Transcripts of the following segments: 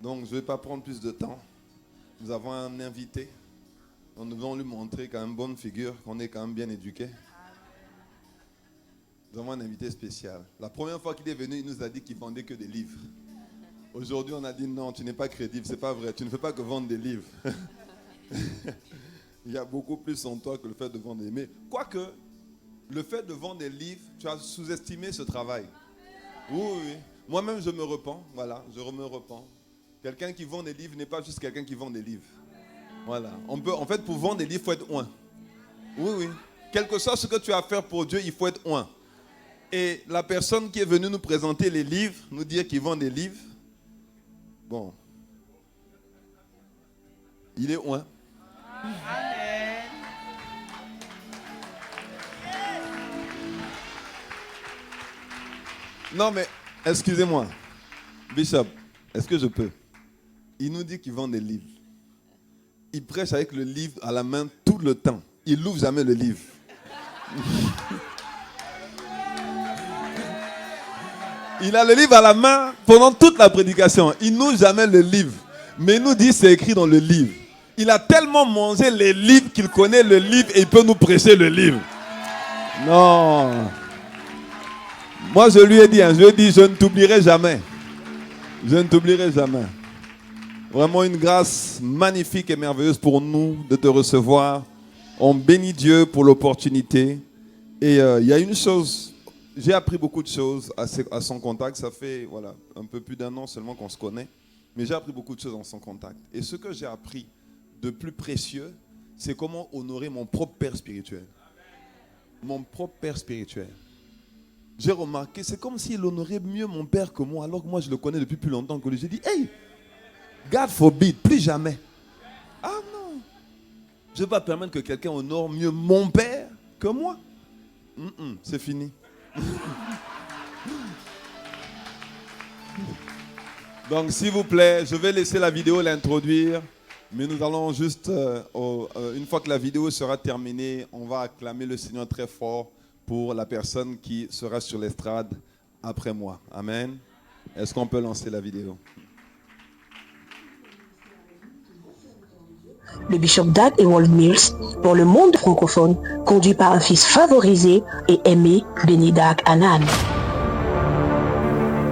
Donc, je ne vais pas prendre plus de temps. Nous avons un invité. Nous devons lui montrer quand même bonne figure, qu'on est quand même bien éduqué. Nous avons un invité spécial. La première fois qu'il est venu, il nous a dit qu'il vendait que des livres. Aujourd'hui, on a dit non, tu n'es pas crédible, c'est pas vrai. Tu ne fais pas que vendre des livres. Il y a beaucoup plus en toi que le fait de vendre des livres. Mais quoique, le fait de vendre des livres, tu as sous-estimé ce travail. Oui, oui. Moi-même, je me repens. Voilà, je me repens. Quelqu'un qui vend des livres n'est pas juste quelqu'un qui vend des livres. Voilà. En fait, pour vendre des livres, il faut être oint. Oui, oui. Quel que soit ce que tu as à faire pour Dieu, il faut être oint. Et la personne qui est venue nous présenter les livres, nous dire qu'il vend des livres, bon, il est oint. Non, mais, excusez-moi. Bishop, est-ce que je peux? Il nous dit qu'il vend des livres. Il prêche avec le livre à la main tout le temps. Il n'ouvre jamais le livre. Il a le livre à la main pendant toute la prédication. Il n'ouvre jamais le livre. Mais il nous dit c'est écrit dans le livre. Il a tellement mangé les livres qu'il connaît le livre et il peut nous prêcher le livre. Non. Moi je lui ai dit, je ne t'oublierai jamais. Je ne t'oublierai jamais. Vraiment une grâce magnifique et merveilleuse pour nous de te recevoir. On bénit Dieu pour l'opportunité. Et il y a une chose, j'ai appris beaucoup de choses à son contact. Ça fait un peu plus d'1 an seulement qu'on se connaît. Mais j'ai appris beaucoup de choses en son contact. Et ce que j'ai appris de plus précieux, c'est comment honorer mon propre père spirituel. Mon propre père spirituel. J'ai remarqué, c'est comme s'il honorait mieux mon père que moi, alors que moi je le connais depuis plus longtemps que lui. J'ai dit, hey, God forbid, plus jamais. Ah non. Je ne vais pas permettre que quelqu'un honore mieux mon père que moi. C'est fini. Donc s'il vous plaît, je vais laisser la vidéo l'introduire. Mais nous allons juste, une fois que la vidéo sera terminée, on va acclamer le Seigneur très fort pour la personne qui sera sur l'estrade après moi. Amen. Est-ce qu'on peut lancer la vidéo? Le bishop Dag Ewald Mills, pour le monde francophone, conduit par un fils favorisé et aimé, Benny Dag Hanan.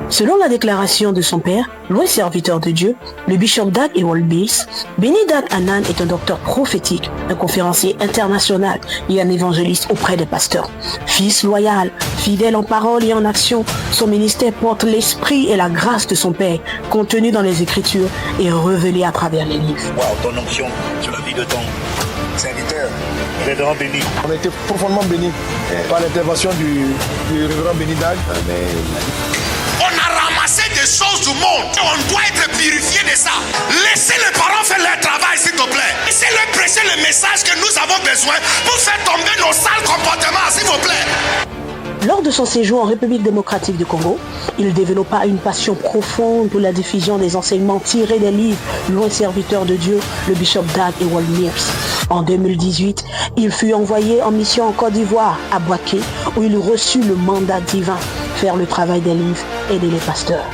Selon la déclaration de son père, loin serviteur de Dieu, le bishop Dag Ewald Mills, Benny Dag Hanan est un docteur prophétique, un conférencier international et un évangéliste auprès des pasteurs. Fils loyal, fidèle en parole et en action, son ministère porte l'esprit et la grâce de son père, contenu dans les Écritures et révélé à travers les livres. Wow, ton onction sur la vie de ton serviteur, révérend Benny. On a été profondément bénis par l'intervention du révérend Benny Dag. On a ramassé des choses du monde. On doit être purifié de ça. Laissez les parents faire leur travail, s'il te plaît. Laissez-leur prêcher le message que nous avons besoin pour faire tomber nos sales comportements, s'il vous plaît. Lors de son séjour en République démocratique du Congo, il développa une passion profonde pour la diffusion des enseignements tirés des livres loin serviteur de Dieu, le bishop Dag Ewald Mills. En 2018, il fut envoyé en mission en Côte d'Ivoire, à Boaké, où il reçut le mandat divin, faire le travail des livres, aider les pasteurs.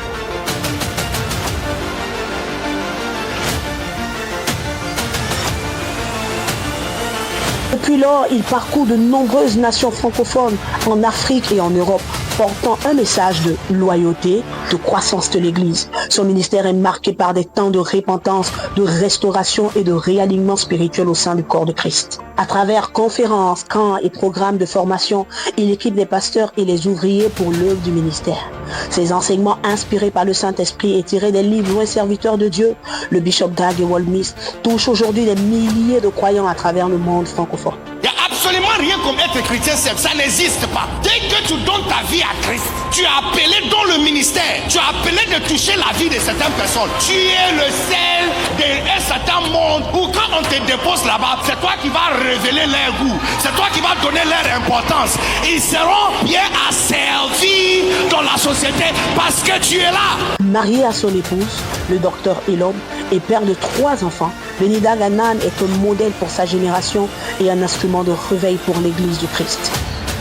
Depuis lors, il parcourt de nombreuses nations francophones en Afrique et en Europe, portant un message de loyauté, de croissance de l'Église. Son ministère est marqué par des temps de repentance, de restauration et de réalignement spirituel au sein du corps de Christ. À travers conférences, camps et programmes de formation, il équipe les pasteurs et les ouvriers pour l'œuvre du ministère. Ses enseignements inspirés par le Saint-Esprit et tirés des livres loin serviteurs de Dieu, le bishop Dag Ewald Mills touche aujourd'hui des milliers de croyants à travers le monde francophone. Il n'y a absolument rien comme être chrétien, ça n'existe pas. Dès que tu donnes ta vie à Christ, tu es appelé dans le ministère, tu es appelé de toucher la vie de certaines personnes. Tu es le sel d'un certain monde où quand on te dépose là-bas, c'est toi qui vas révéler leur goût, c'est toi qui vas donner leur importance. Ils seront bien asservis dans la société parce que tu es là. Marié à son épouse, le docteur Elob, et père de 3 enfants, Benny Dag Hanan est un modèle pour sa génération et un instrument de réveil pour l'Église du Christ.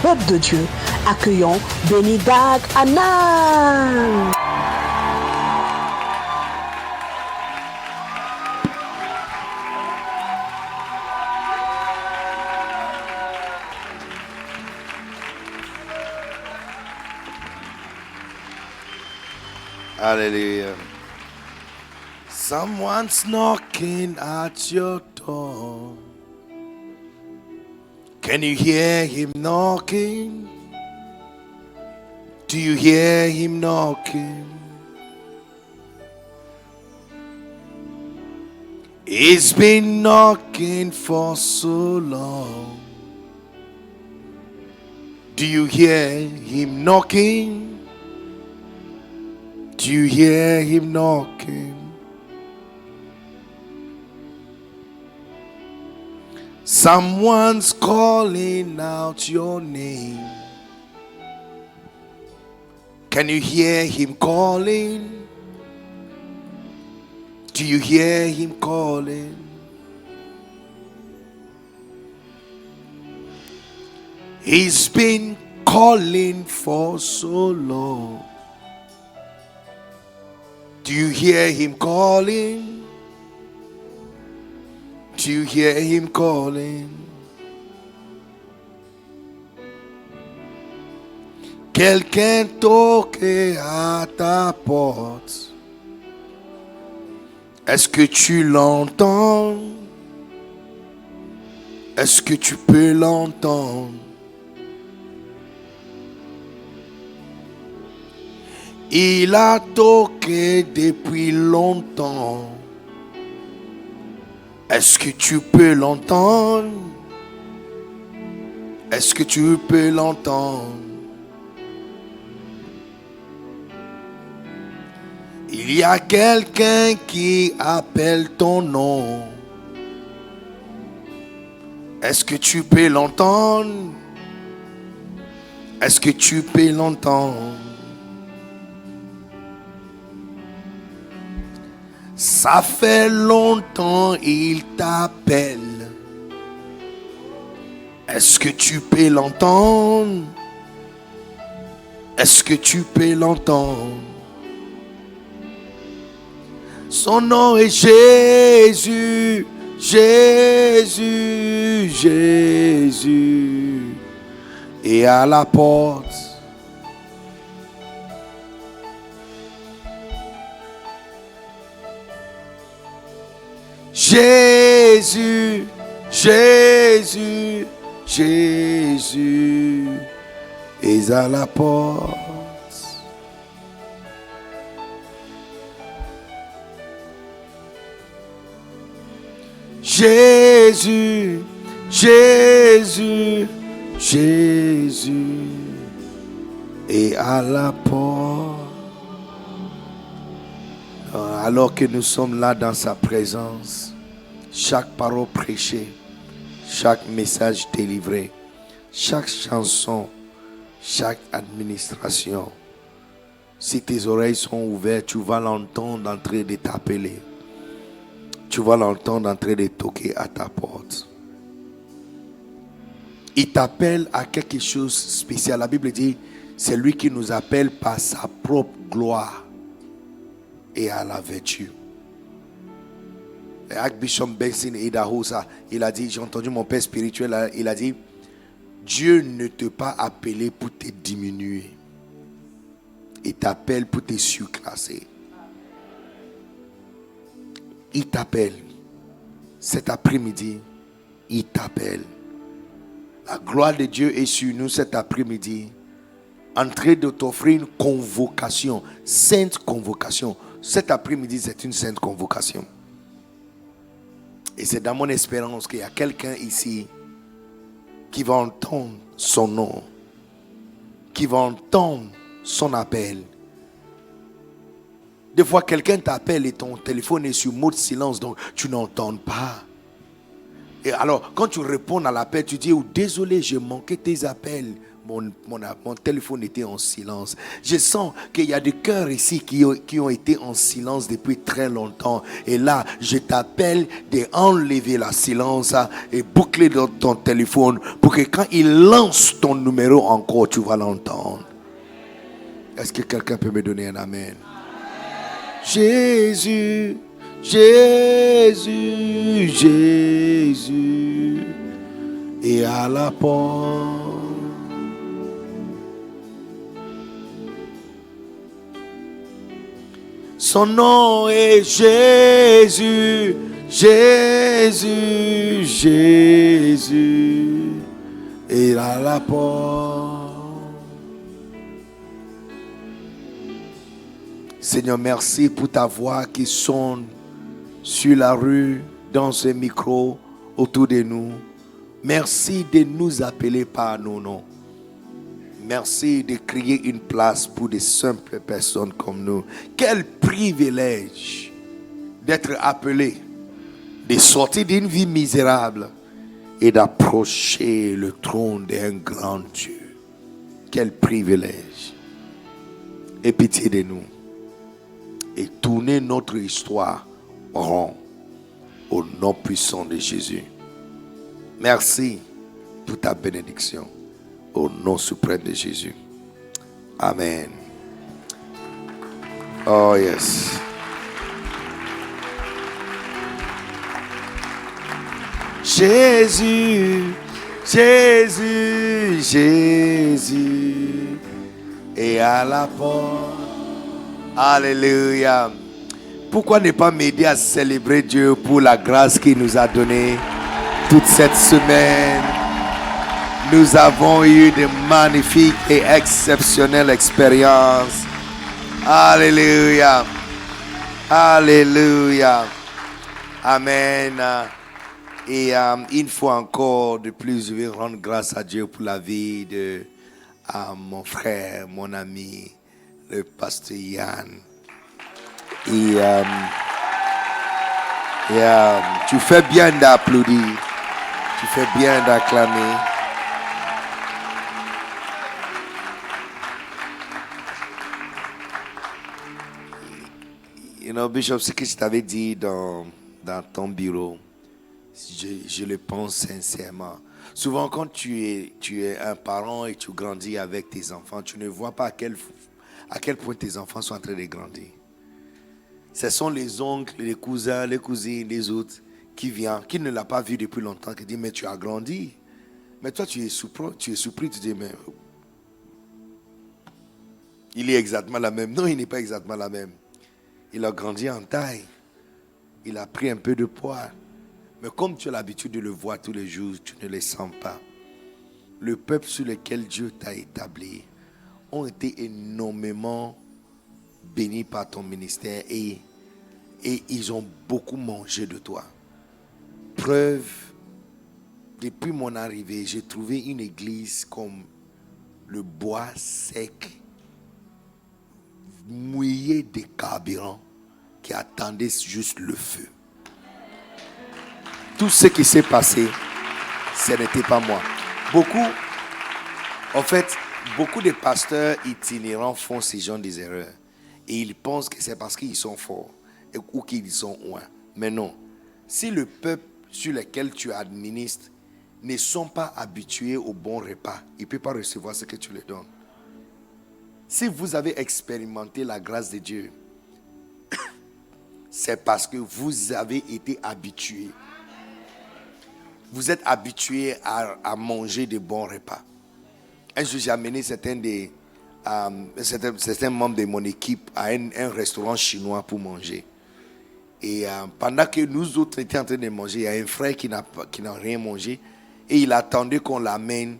Peuple de Dieu, accueillons Benny Dag Hanan. Hallelujah. Someone's knocking at your door. Can you hear him knocking? Do you hear him knocking? He's been knocking for so long. Do you hear him knocking? Do you hear him knocking? Someone's calling out your name. Can you hear him calling? Do you hear him calling? He's been calling for so long. Do you hear him calling? Do you hear him calling? Quelqu'un toque à ta porte. Est-ce que tu l'entends? Est-ce que tu peux l'entendre? Il a toqué depuis longtemps. Est-ce que tu peux l'entendre? Est-ce que tu peux l'entendre? Il y a quelqu'un qui appelle ton nom. Est-ce que tu peux l'entendre? Est-ce que tu peux l'entendre? Ça fait longtemps il t'appelle. Est-ce que tu peux l'entendre? Est-ce que tu peux l'entendre? Son nom est Jésus, Jésus, Jésus. Et à la porte, Jésus, Jésus, Jésus est à la porte. Jésus, Jésus, Jésus est à la porte. Alors que nous sommes là dans sa présence, chaque parole prêchée, chaque message délivré, chaque chanson, chaque administration, si tes oreilles sont ouvertes, tu vas l'entendre en train de t'appeler. Tu vas l'entendre en train de toquer à ta porte. Il t'appelle à quelque chose de spécial. La Bible dit, c'est lui qui nous appelle par sa propre gloire et à la vertu. Archbishop Benson Idahosa, il a dit, j'ai entendu mon père spirituel, il a dit, Dieu ne t'a pas appelé pour te diminuer. Il t'appelle pour te surclasser. Il t'appelle. Cet après-midi, il t'appelle. La gloire de Dieu est sur nous cet après-midi, en train de t'offrir une convocation, sainte convocation. Cet après-midi, c'est une sainte convocation. Et c'est dans mon espérance qu'il y a quelqu'un ici qui va entendre son nom, qui va entendre son appel. Des fois, quelqu'un t'appelle et ton téléphone est sur mode silence, donc tu n'entends pas. Et alors, quand tu réponds à l'appel, tu dis, oh, désolé, j'ai manqué tes appels. Mon téléphone était en silence. Je sens qu'il y a des cœurs ici qui ont été en silence depuis très longtemps. Et là, je t'appelle d'enlever la silence et boucler dans ton téléphone pour que quand il lance ton numéro encore, tu vas l'entendre. Est-ce que quelqu'un peut me donner un amen? Jésus, Jésus, Jésus est à la porte. Son nom est Jésus, Jésus, Jésus. Il a la porte. Seigneur, merci pour ta voix qui sonne sur la rue, dans ce micro, autour de nous. Merci de nous appeler par nos noms. Merci de créer une place pour des simples personnes comme nous. Quel privilège d'être appelé, de sortir d'une vie misérable et d'approcher le trône d'un grand Dieu. Quel privilège. Aie pitié de nous et tournez notre histoire rond au nom puissant de Jésus. Merci pour ta bénédiction. Au nom suprême de Jésus. Amen. Oh yes. Jésus, Jésus, Jésus est à la porte. Alléluia. Pourquoi ne pas m'aider à célébrer Dieu pour la grâce qu'il nous a donnée toute cette semaine? Nous avons eu de magnifiques et exceptionnelles expériences. Alléluia. Alléluia. Amen. Et une fois encore de plus, je vais rendre grâce à Dieu pour la vie de mon frère, mon ami, le pasteur Yann. Et tu fais bien d'applaudir. Tu fais bien d'acclamer. You know, Bishop, ce que je t'avais dit dans ton bureau, je le pense sincèrement. Souvent, quand tu es un parent et tu grandis avec tes enfants, tu ne vois pas à quel point tes enfants sont en train de grandir. Ce sont les oncles, les cousins, les cousines, les autres qui viennent, qui ne l'ont pas vu depuis longtemps, qui disent, mais tu as grandi. Mais toi, tu es surpris, tu dis, mais il est exactement la même. Non, il n'est pas exactement la même. Il a grandi en taille. Il a pris un peu de poids. Mais comme tu as l'habitude de le voir tous les jours, tu ne le sens pas. Le peuple sur lequel Dieu t'a établi ont été énormément bénis par ton ministère et ils ont beaucoup mangé de toi. Preuve, depuis mon arrivée, j'ai trouvé une église comme le bois sec, mouillé de carburant, qui attendait juste le feu. Tout ce qui s'est passé, ce n'était pas moi. Beaucoup de pasteurs itinérants font ces genres d'erreurs. Et ils pensent que c'est parce qu'ils sont forts ou qu'ils sont loin. Mais non. Si le peuple sur lequel tu administres ne sont pas habitués au bon repas, ils ne peuvent pas recevoir ce que tu leur donnes. Si vous avez expérimenté la grâce de Dieu, c'est parce que vous avez été habitués. Vous êtes habitués à manger de bons repas. Un jour, j'ai amené certains membres de mon équipe à un restaurant chinois pour manger. Et pendant que nous autres étions en train de manger, il y a un frère qui n'a rien mangé. Et il attendait qu'on l'amène.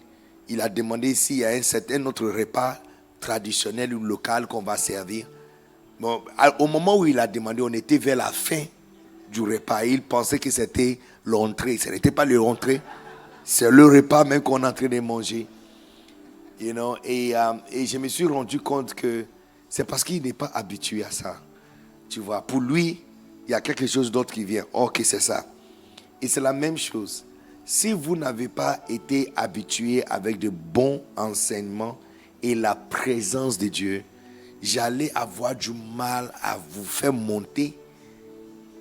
Il a demandé s'il y a un autre repas traditionnel ou local qu'on va servir. Bon, au moment où il a demandé, on était vers la fin du repas. Il pensait que c'était l'entrée. Ce n'était pas l'entrée. C'est le repas même qu'on est en train de manger. You know? Et je me suis rendu compte que c'est parce qu'il n'est pas habitué à ça. Tu vois, pour lui, il y a quelque chose d'autre qui vient. Ok, c'est ça. Et c'est la même chose. Si vous n'avez pas été habitué avec de bons enseignements et la présence de Dieu, j'allais avoir du mal à vous faire monter,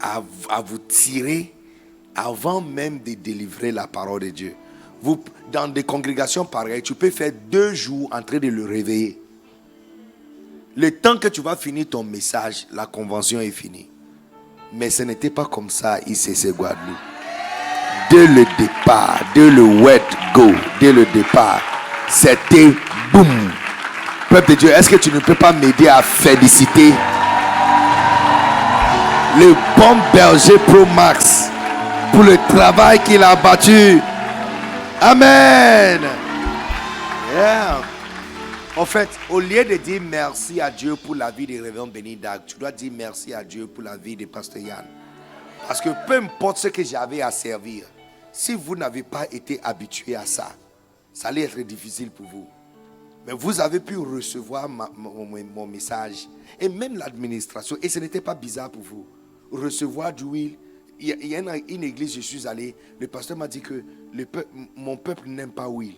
à vous tirer avant même de délivrer la parole de Dieu. Dans des congrégations pareilles, tu peux faire 2 jours en train de le réveiller. Le temps que tu vas finir ton message, la convention est finie. Mais ce n'était pas comme ça ici, c'est Guadeloupe. Dès le départ, dès le wet go, dès le départ, c'était boum. Peuple de Dieu, est-ce que tu ne peux pas m'aider à féliciter le bon berger Pro Max pour le travail qu'il a battu. Amen. Yeah. En fait, au lieu de dire merci à Dieu pour la vie de Révérend Benny Dag, tu dois dire merci à Dieu pour la vie de Pasteur Yann. Parce que peu importe ce que j'avais à servir, si vous n'avez pas été habitué à ça, ça allait être difficile pour vous. Mais vous avez pu recevoir mon message. Et même l'administration, et ce n'était pas bizarre pour vous, recevoir du huile. Il y a une église, je suis allé, le pasteur m'a dit que mon peuple n'aime pas huile.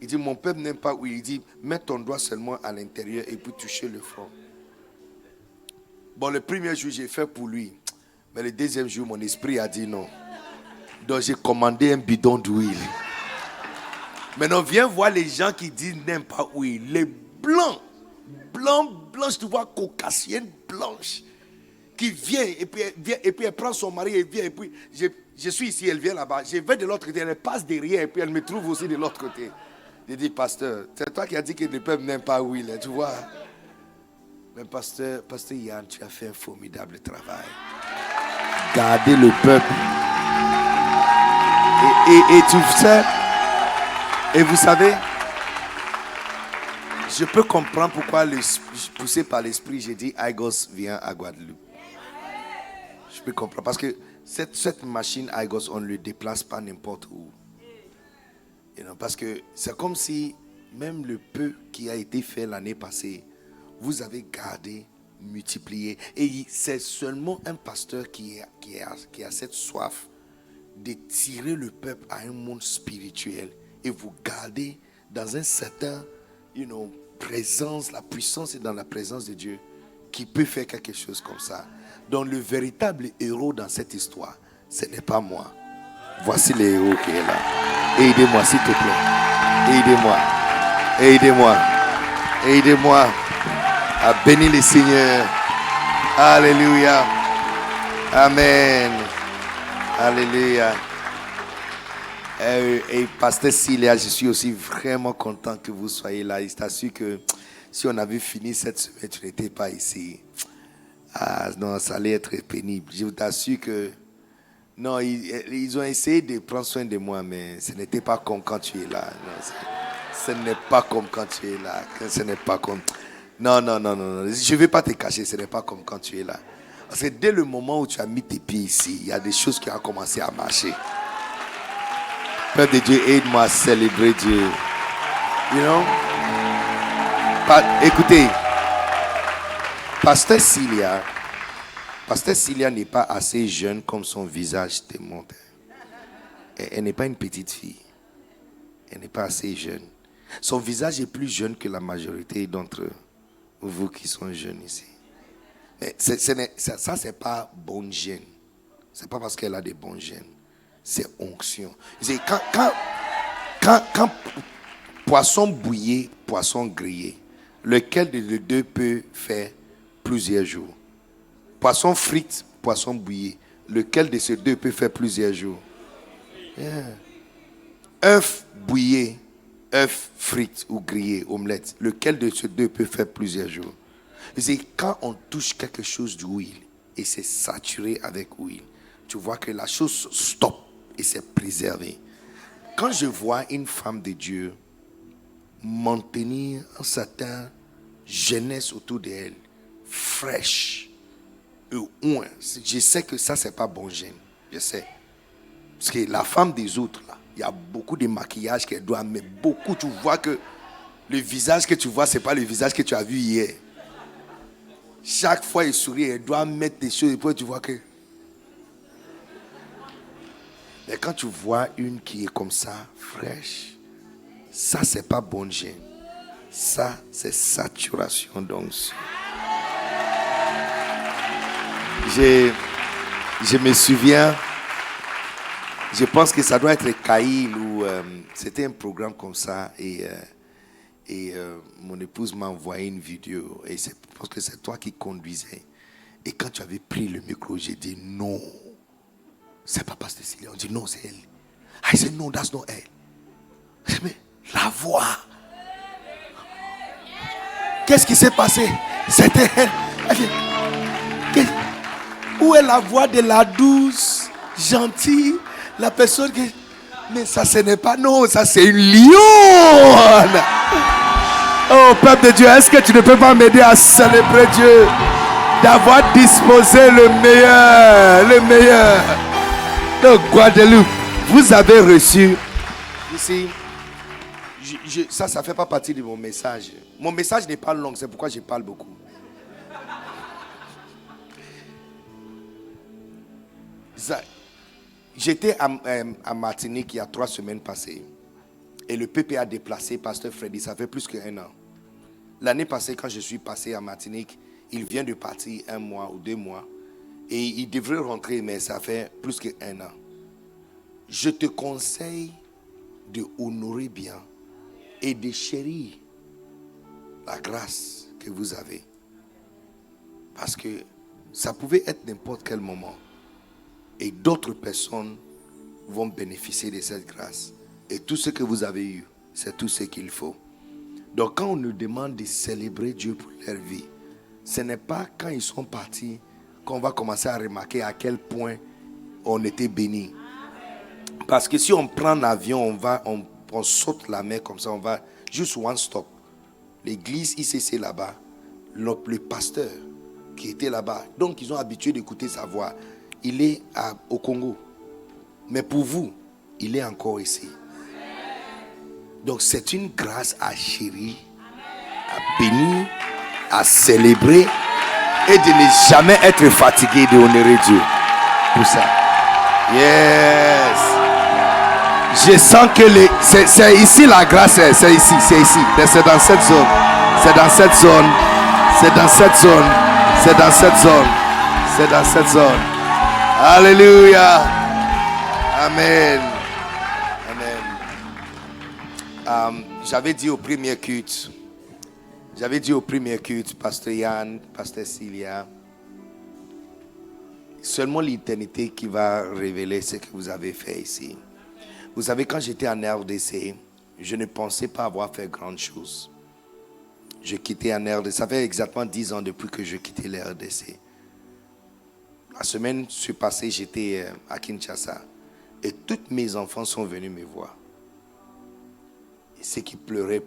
Il dit, mon peuple n'aime pas huile. Il dit, mets ton doigt seulement à l'intérieur et puis toucher le front. Bon, le premier jour, j'ai fait pour lui. Mais le deuxième jour, mon esprit a dit non. Donc, j'ai commandé un bidon d'huile. Maintenant, viens voir les gens qui disent n'aiment pas huile. Les blancs, blanches, tu vois, caucasiennes blanches, qui viennent et puis elle prend son mari et vient. Et puis, je suis ici, elle vient là-bas. Je vais de l'autre côté, elle passe derrière et puis elle me trouve aussi de l'autre côté. Je dis, pasteur, c'est toi qui as dit que le peuple n'aime pas huile, tu vois. Mais pasteur Yann, tu as fait un formidable travail. Gardez le peuple. Et tu sais, et vous savez, je peux comprendre pourquoi, poussé par l'esprit, j'ai dit, Aigos vient à Guadeloupe. Je peux comprendre. Parce que cette machine Aigos, on ne le déplace pas n'importe où. Parce que c'est comme si, même le peu qui a été fait l'année passée, vous avez gardé, multiplié. Et c'est seulement un pasteur qui a cette soif de tirer le peuple à un monde spirituel. Et vous gardez dans un certain, présence, la puissance est dans la présence de Dieu qui peut faire quelque chose comme ça. Donc le véritable héros dans cette histoire, ce n'est pas moi. Voici le héros qui est là. Aidez-moi s'il te plaît. Aidez-moi à bénir le Seigneur. Alléluia. Amen. Alléluia. Et pasteur Silia, je suis aussi vraiment content que vous soyez là. Je t'assure que si on avait fini cette semaine, tu n'étais pas ici. Ah non, ça allait être pénible. Je t'assure que non, ils ont essayé de prendre soin de moi, mais ce n'était pas comme quand tu es là. Non, ce n'est pas comme quand tu es là. Ce n'est pas comme... Non. Je ne vais pas te cacher, ce n'est pas comme quand tu es là. Parce que dès le moment où tu as mis tes pieds ici, il y a des choses qui ont commencé à marcher. Père de Dieu, aide-moi à célébrer Dieu. Écoutez, Pasteur Silia n'est pas assez jeune comme son visage démontre. Elle n'est pas une petite fille. Elle n'est pas assez jeune. Son visage est plus jeune que la majorité d'entre vous qui sont jeunes ici. Ça, c'est pas bon gène. C'est pas parce qu'elle a des bons gènes. C'est onction. Quand poisson bouillé, poisson grillé, lequel des deux peut faire plusieurs jours? Poisson frite, poisson bouillé, lequel de ces deux peut faire plusieurs jours? Yeah. Œuf bouillé, œuf frite ou grillé, omelette, lequel de ces deux peut faire plusieurs jours? C'est quand on touche quelque chose d'huile et c'est saturé avec huile, tu vois que la chose stoppe et c'est préservé. Quand je vois une femme de Dieu maintenir un certain jeunesse autour d'elle, fraîche, je sais que ça, c'est pas bon gène. Je sais. Parce que la femme des autres, là, il y a beaucoup de maquillage qu'elle doit mettre. Beaucoup, tu vois que le visage que tu vois, c'est pas le visage que tu as vu hier. Chaque fois elle sourit, elle doit mettre des choses. Et puis tu vois que... Mais quand tu vois une qui est comme ça, fraîche, ça, c'est pas bon gène. Ça, c'est saturation d'onction. Je me souviens, je pense que ça doit être Caïl ou c'était un programme comme ça et mon épouse m'a envoyé une vidéo et c'est parce que c'est toi qui conduisais et quand tu avais pris le micro, j'ai dit non, c'est pas Pasteur Silia. On dit non, c'est elle. I said no, that's not elle. Mais la voix. Qu'est-ce qui s'est passé? C'était elle. Où est la voix de la douce, gentille, la personne qui... Mais ça, ce n'est pas... Non, ça, c'est une lionne. Oh, peuple de Dieu, est-ce que tu ne peux pas m'aider à célébrer Dieu? D'avoir disposé le meilleur, le meilleur. Donc, Guadeloupe, vous avez reçu... Ici, ça ne fait pas partie de mon message. Mon message n'est pas long, c'est pourquoi je parle beaucoup. J'étais à Martinique il y a 3 semaines passées. Et le PP a déplacé Pasteur Freddy, ça fait plus qu'1 an. L'année passée, quand je suis passé à Martinique, il vient de partir 1 mois ou 2 mois. Et il devrait rentrer, mais ça fait plus qu'1 an. Je te conseille de honorer bien et de chérir la grâce que vous avez. Parce que ça pouvait être n'importe quel moment. Et d'autres personnes vont bénéficier de cette grâce. Et tout ce que vous avez eu, c'est tout ce qu'il faut. Donc quand on nous demande de célébrer Dieu pour leur vie, ce n'est pas quand ils sont partis qu'on va commencer à remarquer à quel point on était bénis. Parce que si on prend l'avion, on saute la mer comme ça, on va juste one stop. L'église ICC là-bas, le pasteur qui était là-bas, donc ils ont habitué d'écouter sa voix. Il est au Congo. Mais pour vous, il est encore ici. Donc c'est une grâce à chérir, à bénir, à célébrer et de ne jamais être fatigué de honorer Dieu. Pour ça. Yes. Je sens que c'est ici la grâce, c'est ici. C'est dans cette zone. C'est dans cette zone. C'est dans cette zone. C'est dans cette zone. C'est dans cette zone. Alléluia. Amen. Amen. J'avais dit au premier culte, Pasteur Yann, Pasteur Cilia, seulement l'éternité qui va révéler ce que vous avez fait ici. Vous savez, quand j'étais en RDC, je ne pensais pas avoir fait grande chose. Je quittais en RDC, ça fait exactement 10 ans depuis que je quittais la RDC. La semaine passée, j'étais à Kinshasa et tous mes enfants sont venus me voir. Et ceux qui pleuraient.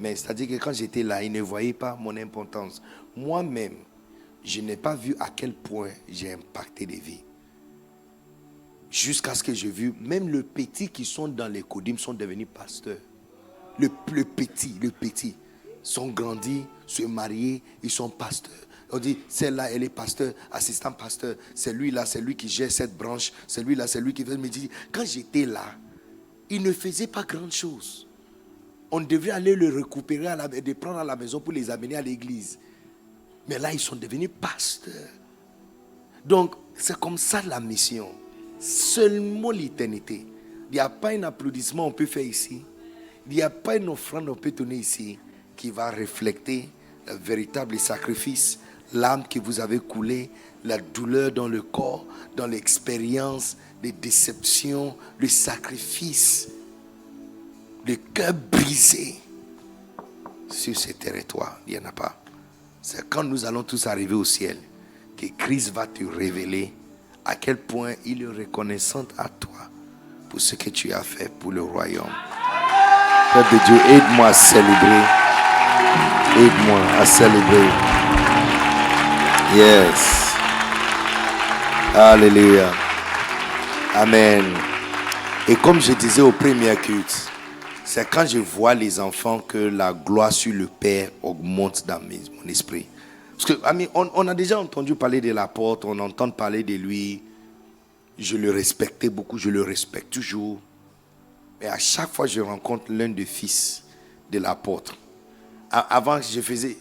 Mais c'est-à-dire que quand j'étais là, ils ne voyaient pas mon importance. Moi-même, je n'ai pas vu à quel point j'ai impacté des vies. Jusqu'à ce que j'ai vu, même les petits qui sont dans les codymes sont devenus pasteurs. Le petit, sont grandis, se mariés, ils sont pasteurs. On dit, celle-là, elle est pasteur, assistant pasteur. C'est lui qui gère cette branche. C'est lui qui fait. Me dire, quand j'étais là, il ne faisait pas grand chose. On devrait aller le récupérer, de prendre à la maison pour les amener à l'église. Mais là, ils sont devenus pasteurs. Donc, c'est comme ça la mission. Seulement l'éternité. Il n'y a pas un applaudissement qu'on peut faire ici. Il n'y a pas une offrande qu'on peut donner ici qui va refléter le véritable sacrifice, l'âme que vous avez coulée, la douleur dans le corps, dans l'expérience, les déceptions, le sacrifice, le cœur brisé. Sur ce territoire, il n'y en a pas. C'est quand nous allons tous arriver au ciel que Christ va te révéler à quel point il est reconnaissant à toi pour ce que tu as fait pour le royaume. Père de Dieu, aide-moi à célébrer. Aide-moi à célébrer. Yes. Alléluia. Amen. Et comme je disais au premier culte, c'est quand je vois les enfants que la gloire sur le Père augmente dans mon esprit. Parce que, on a déjà entendu parler de l'apôtre, on entend parler de lui. Je le respectais beaucoup, je le respecte toujours. Mais à chaque fois que je rencontre l'un des fils de l'apôtre, avant,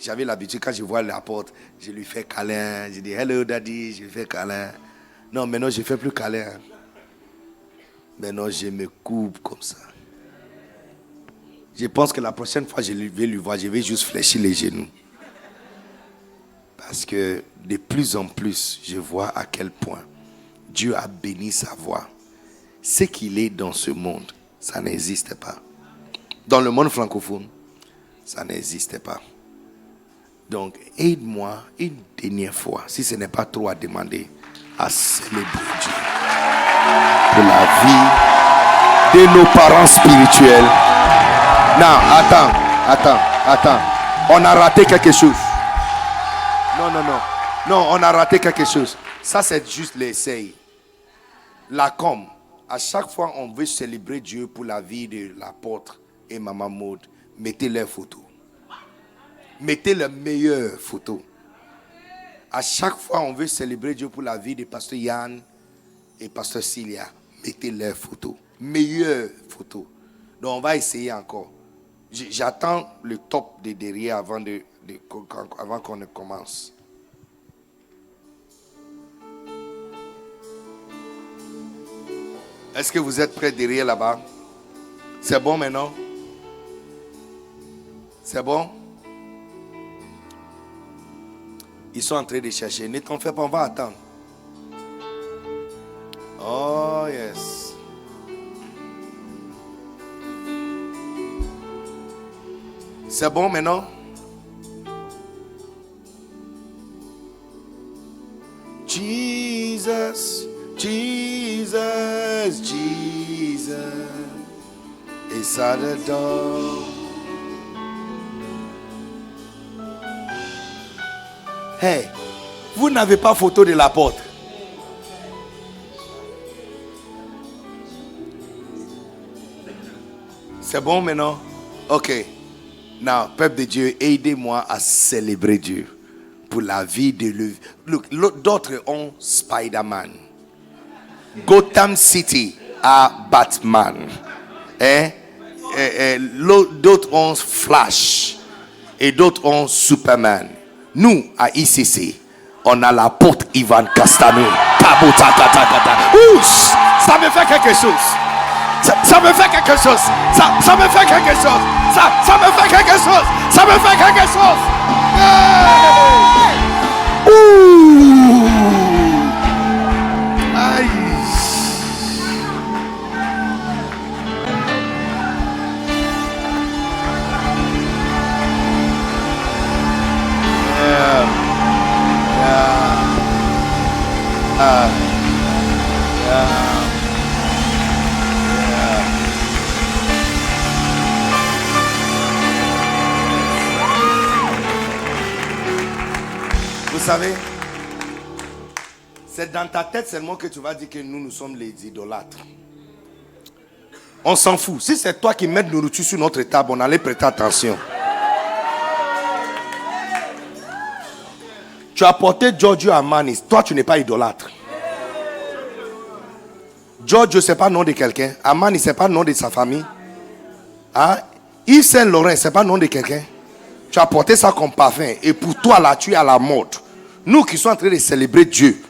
j'avais l'habitude, quand je vois l'apôtre, je lui fais câlin, je dis hello daddy, je lui fais câlin. Non, maintenant je ne fais plus câlin. Maintenant je me coupe comme ça. Je pense que la prochaine fois que je vais lui voir, je vais juste fléchir les genoux. Parce que de plus en plus, je vois à quel point Dieu a béni sa voix. Ce qu'il est dans ce monde, ça n'existe pas. Dans le monde francophone, ça n'existe pas. Donc, aide-moi une dernière fois, si ce n'est pas trop à demander, à célébrer Dieu pour la vie de nos parents spirituels. Non, attends. On a raté quelque chose. Non, on a raté quelque chose. Ça, c'est juste l'essai. La com. À chaque fois on veut célébrer Dieu pour la vie de l'apôtre et Maman Maud, mettez leurs photos. Mettez les meilleures photos. À chaque fois on veut célébrer Dieu pour la vie de Pasteur Yann et Pasteur Cilia, mettez leurs photos. Meilleures photos. Donc on va essayer encore. J'attends le top de derrière avant qu'on ne commence. Est-ce que vous êtes prêts derrière là-bas? C'est bon maintenant? C'est bon? Ils sont en train de chercher. Ne t'en fais pas, on va attendre. Oh yes. C'est bon maintenant? Jesus, Jesus, Jesus is at the door. Hey, vous n'avez pas photo de l'apôtre? C'est bon maintenant? Ok. Now, peuple de Dieu, aidez-moi à célébrer Dieu pour la vie de lui. Look, d'autres ont Spider-Man. Gotham City a Batman. D'autres ont Flash. Et d'autres ont Superman. Nous, à ICC, on a l'apôtre Ivan Castano. Ça me fait quelque chose. Ça me fait quelque chose. Ça me fait quelque chose. Ça me fait quelque chose. Ça me fait quelque chose. Ouh. Aïe. Vous savez, c'est dans ta tête seulement que tu vas dire que nous sommes les idolâtres. On s'en fout. Si c'est toi qui mets de nourriture sur notre table, on allait prêter attention. Tu as porté Giorgio Armani. Toi, tu n'es pas idolâtre. Giorgio, ce n'est pas le nom de quelqu'un. Armani, ce n'est pas le nom de sa famille. Hein? Yves Saint-Laurent, ce n'est pas le nom de quelqu'un. Tu as porté ça comme parfum. Et pour toi, là, tu es à la mode. Nous qui sommes en train de célébrer Dieu,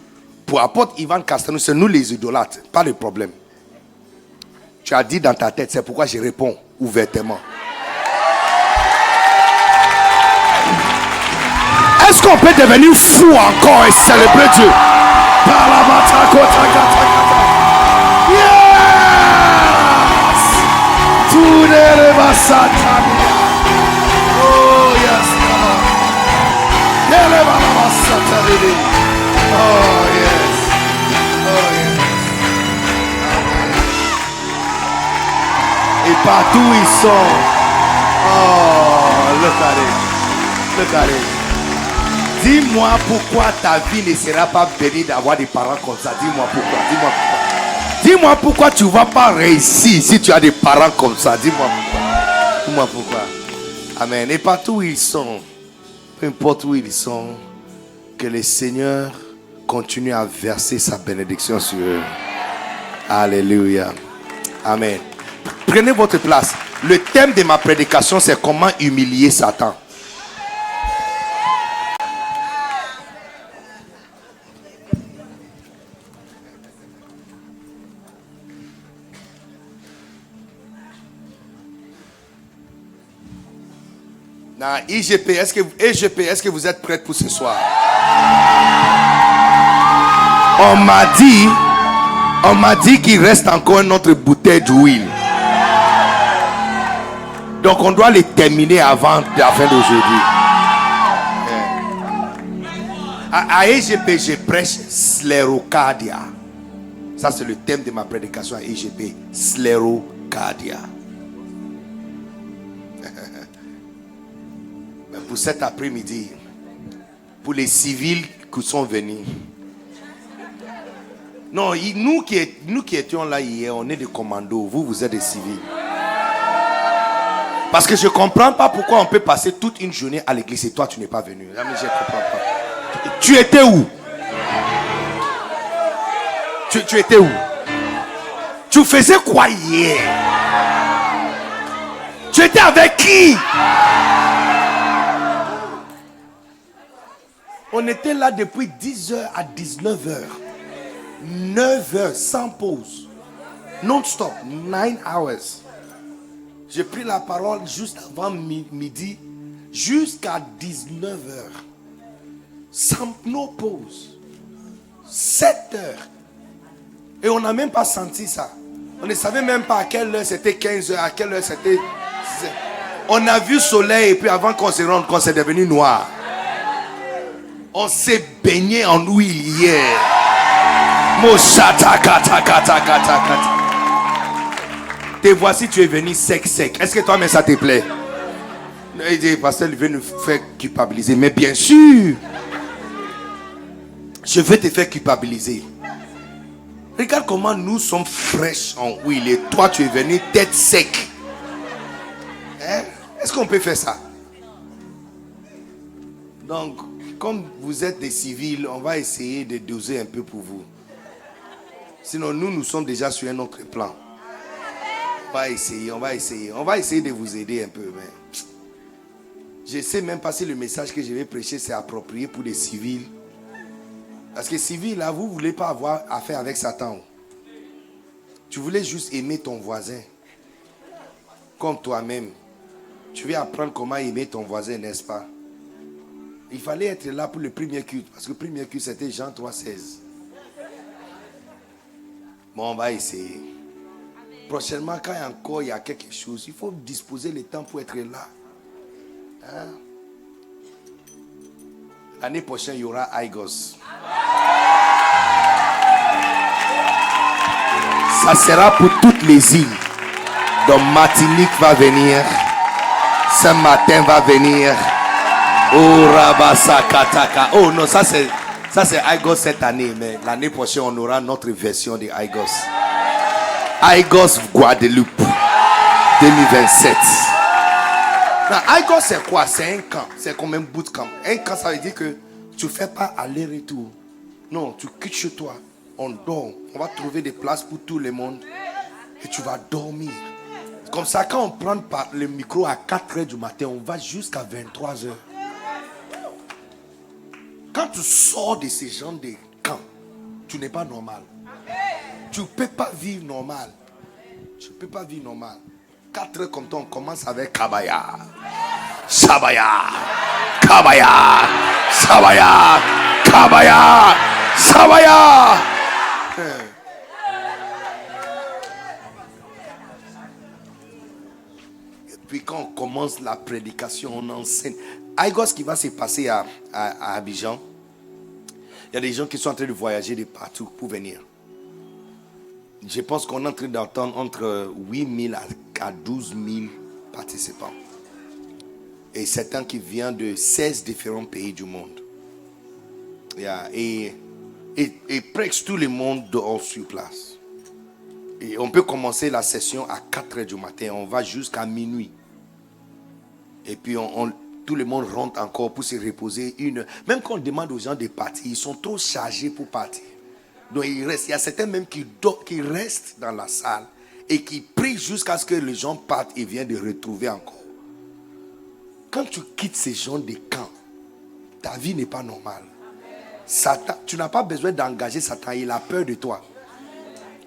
pour apôtre Ivan Castano, c'est nous les idolâtres. Pas de problème. Tu as dit dans ta tête, c'est pourquoi je réponds ouvertement. Est-ce qu'on peut devenir fou encore et célébrer Dieu? Yes! Oh yes, oh yes, oh yes. Et partout ils sont. Oh, look at it. Dis-moi pourquoi ta vie ne sera pas bénie d'avoir des parents comme ça. Dis-moi pourquoi. Dis-moi pourquoi tu ne vas pas réussir si tu as des parents comme ça. Dis-moi pourquoi. Amen. Et partout où ils sont, peu importe où ils sont, que le Seigneur continue à verser sa bénédiction sur eux. Alléluia. Amen. Prenez votre place. Le thème de ma prédication, c'est comment humilier Satan. IGP, est-ce que vous êtes prêts pour ce soir? On m'a dit qu'il reste encore une autre bouteille d'huile. Donc on doit les terminer avant la fin d'aujourd'hui. À EGP, je prêche sclérocardia. Ça, c'est le thème de ma prédication à EGP. Sclérocardia. Mais pour cet après-midi, pour les civils qui sont venus. Non, nous qui étions là hier, on est des commandos. Vous êtes des civils. Parce que je ne comprends pas pourquoi on peut passer toute une journée à l'église et toi tu n'es pas venu. Mais je ne comprends pas. Tu étais où? Tu étais où? Tu faisais quoi hier? Tu étais avec qui? On était là depuis 10h à 19h. 9h sans pause. Non-stop. 9 hours. J'ai pris la parole juste avant midi jusqu'à 19h. Sans no pause. 7 heures. Et on n'a même pas senti ça. On ne savait même pas à quelle heure c'était 15 heures, à quelle heure c'était... On a vu le soleil et puis avant qu'on se rende compte, c'est devenu noir. On s'est baigné en huile hier. Moshata kata kata kata kata. Te voici, tu es venu sec. Est-ce que toi-même ça te plaît? Il dit, pasteur, il veut nous faire culpabiliser. Mais bien sûr, je veux te faire culpabiliser. Regarde comment nous sommes fraîches en huile et toi tu es venu tête sec. Hein? Est-ce qu'on peut faire ça? Donc, comme vous êtes des civils, on va essayer de doser un peu pour vous. Sinon, nous sommes déjà sur un autre plan. On va essayer de vous aider un peu. Mais je ne sais même pas si le message que je vais prêcher c'est approprié pour les civils. Parce que civils, là, vous ne voulez pas avoir affaire avec Satan. Tu voulais juste aimer ton voisin. Comme toi-même. Tu veux apprendre comment aimer ton voisin, n'est-ce pas? Il fallait être là pour le premier culte. Parce que le premier culte, c'était Jean 3,16. Bon, on va essayer. Prochainement, quand il y a quelque chose, il faut disposer le temps pour être là. Hein? L'année prochaine, il y aura Igos. Ça sera pour toutes les îles. Donc Martinique va venir. Saint-Martin va venir. Oh Rabasakataka. Oh non, ça c'est Igos cette année. Mais l'année prochaine, on aura notre version de Igos. Igos Guadeloupe 2027. Non, Igos c'est quoi? C'est un camp. C'est comme un bootcamp. Un camp, ça veut dire que tu ne fais pas aller-retour. Non, tu quittes chez toi. On dort. On va trouver des places pour tout le monde. Et tu vas dormir. Comme ça, quand on prend le micro à 4h du matin, on va jusqu'à 23h. Quand tu sors de ces gens de camp, tu n'es pas normal. Tu ne peux pas vivre normal. Tu ne peux pas vivre normal. 4h comme toi, on commence avec Kabaya. Shabaya. Kabaya. Shabaya. Kabaya. Shabaya. Et puis quand on commence la prédication, on enseigne. Igos qui va se passer à Abidjan. Il y a des gens qui sont en train de voyager de partout pour venir. Je pense qu'on est en train d'entendre entre 8 000 à 12 000 participants. Et certains qui viennent de 16 différents pays du monde. Et presque tout le monde dort sur place. Et on peut commencer la session à 4h du matin. On va jusqu'à minuit. Et puis tout le monde rentre encore pour se reposer une heure. Même quand on demande aux gens de partir, ils sont trop chargés pour partir. Donc il y a certains même qui restent dans la salle et qui prient jusqu'à ce que les gens partent et viennent de retrouver encore. Quand tu quittes ces gens de camp, ta vie n'est pas normale. Satan, tu n'as pas besoin d'engager Satan, il a peur de toi.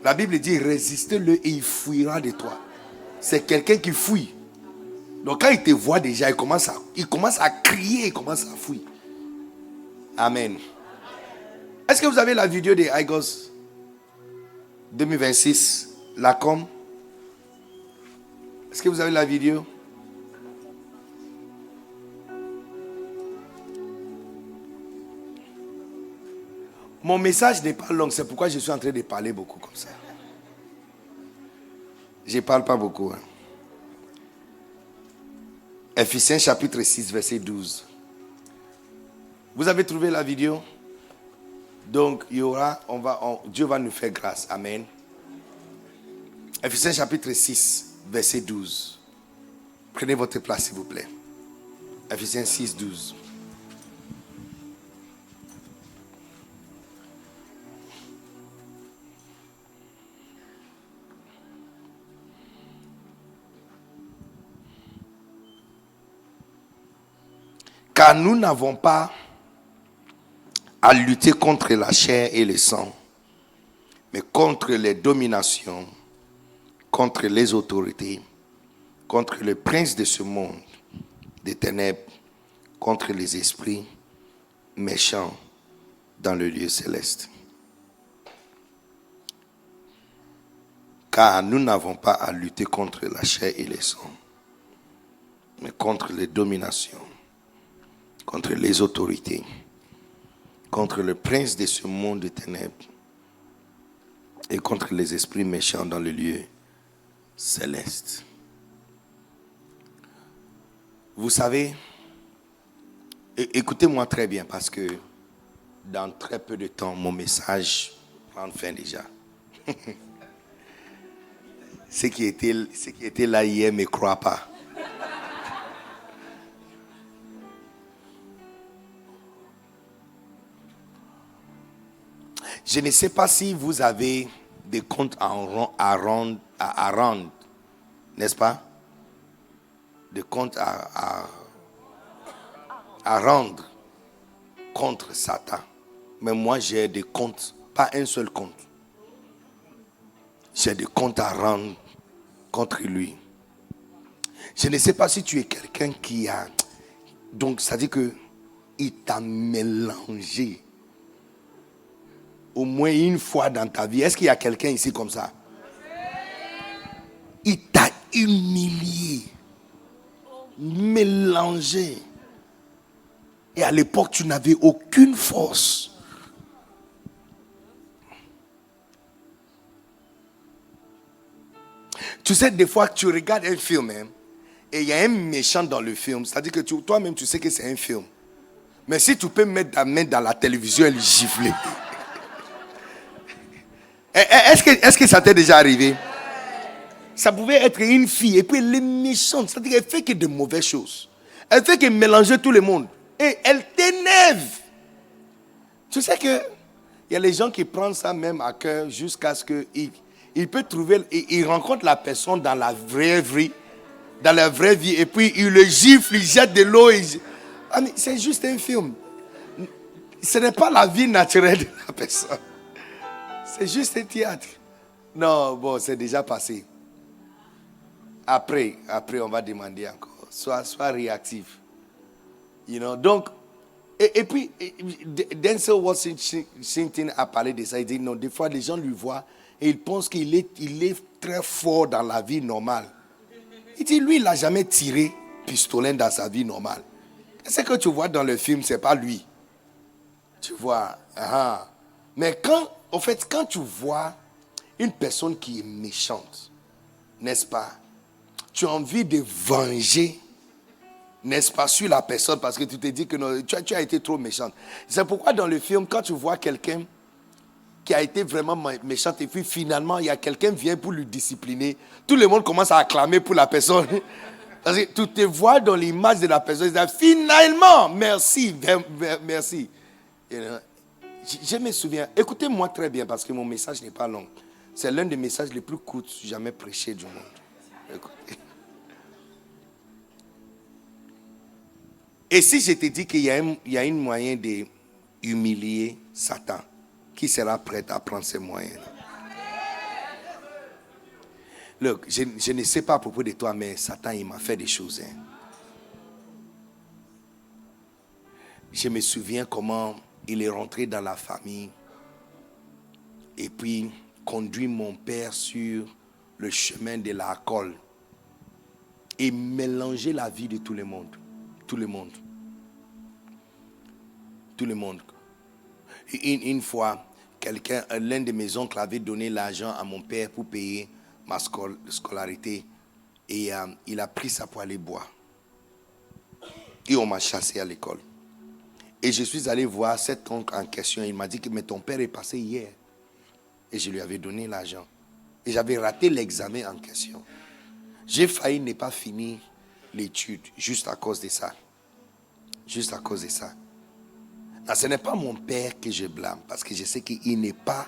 La Bible dit résistez-le et il fuira de toi. C'est quelqu'un qui fuit. Donc quand il te voit déjà, il commence à crier, il commence à fuir. Amen. Est-ce que vous avez la vidéo de Igos 2026, la com? Est-ce que vous avez la vidéo? Mon message n'est pas long, c'est pourquoi je suis en train de parler beaucoup comme ça. Je ne parle pas beaucoup. Hein. Ephésiens chapitre 6, verset 12. Vous avez trouvé la vidéo? Donc, il y aura, Dieu va nous faire grâce. Amen. Ephésiens chapitre 6, verset 12. Prenez votre place, s'il vous plaît. Ephésiens 6, 12. Car nous n'avons pas à lutter contre la chair et le sang, mais contre les dominations, contre les autorités, contre le prince de ce monde, des ténèbres, contre les esprits méchants dans le lieu céleste. Car nous n'avons pas à lutter contre la chair et le sang, mais contre les dominations, contre les autorités, contre le prince de ce monde de ténèbres et contre les esprits méchants dans le lieu céleste. Vous savez, écoutez-moi très bien parce que dans très peu de temps, mon message prend fin déjà. Ceux qui étaient là hier ne me croient pas. Je ne sais pas si vous avez des comptes à rendre, n'est-ce pas? Des comptes à rendre contre Satan. Mais moi, j'ai des comptes, pas un seul compte. J'ai des comptes à rendre contre lui. Je ne sais pas si tu es quelqu'un qui a... Donc, ça dit que il t'a mélangé. Au moins une fois dans ta vie. Est-ce qu'il y a quelqu'un ici comme ça? Il t'a humilié, mélangé. Et à l'époque, tu n'avais aucune force. Tu sais, des fois, tu regardes un film, hein, et il y a un méchant dans le film. C'est-à-dire que toi-même, tu sais que c'est un film. Mais si tu peux mettre ta main dans la télévision et le gifler... Est-ce que ça t'est déjà arrivé? Ça pouvait être une fille et puis elle est méchante. C'est-à-dire qu'elle fait que de mauvaises choses. Elle fait que mélanger tout le monde. Et elle t'énerve. Tu sais que il y a les gens qui prennent ça même à cœur jusqu'à ce qu'il peut trouver, il rencontre la personne dans la vraie vie, et puis il le gifle, il jette de l'eau. C'est juste un film. Ce n'est pas la vie naturelle de la personne. C'est juste un théâtre. Non, bon, c'est déjà passé. Après, on va demander encore. Sois réactif. You know, donc, et puis, Denzel Washington a parlé de ça. Il dit, non, des fois, les gens lui voient et ils pensent qu'il est très fort dans la vie normale. Il dit, lui, il n'a jamais tiré pistolet dans sa vie normale. Ce que tu vois dans le film, ce n'est pas lui. Tu vois, mais quand tu vois une personne qui est méchante, n'est-ce pas? Tu as envie de venger, n'est-ce pas, sur la personne parce que tu te dis que non, tu as été trop méchante. C'est pourquoi dans le film, quand tu vois quelqu'un qui a été vraiment méchant et puis finalement, il y a quelqu'un qui vient pour lui discipliner, tout le monde commence à acclamer pour la personne. Parce que tu te vois dans l'image de la personne, finalement, merci, merci. Je me souviens, écoutez-moi très bien parce que mon message n'est pas long. C'est l'un des messages les plus courts jamais prêchés du monde. Écoutez. Et si je te dis qu'il y a un moyen de humilier Satan, qui sera prêt à prendre ces moyens? Look, je ne sais pas à propos de toi, mais Satan, il m'a fait des choses. Hein. Je me souviens comment il est rentré dans la famille et puis conduit mon père sur le chemin de l'alcool et mélanger la vie de tout le monde. Tout le monde. Tout le monde. Une fois, l'un de mes oncles avait donné l'argent à mon père pour payer ma scolarité. Et il a pris ça pour aller boire. Et on m'a chassé à l'école. Et je suis allé voir cet oncle en question. Il m'a dit que mais ton père est passé hier. Et je lui avais donné l'argent. Et j'avais raté l'examen en question. J'ai failli ne pas finir l'étude juste à cause de ça. Juste à cause de ça. Non, ce n'est pas mon père que je blâme. Parce que je sais qu'il n'est pas...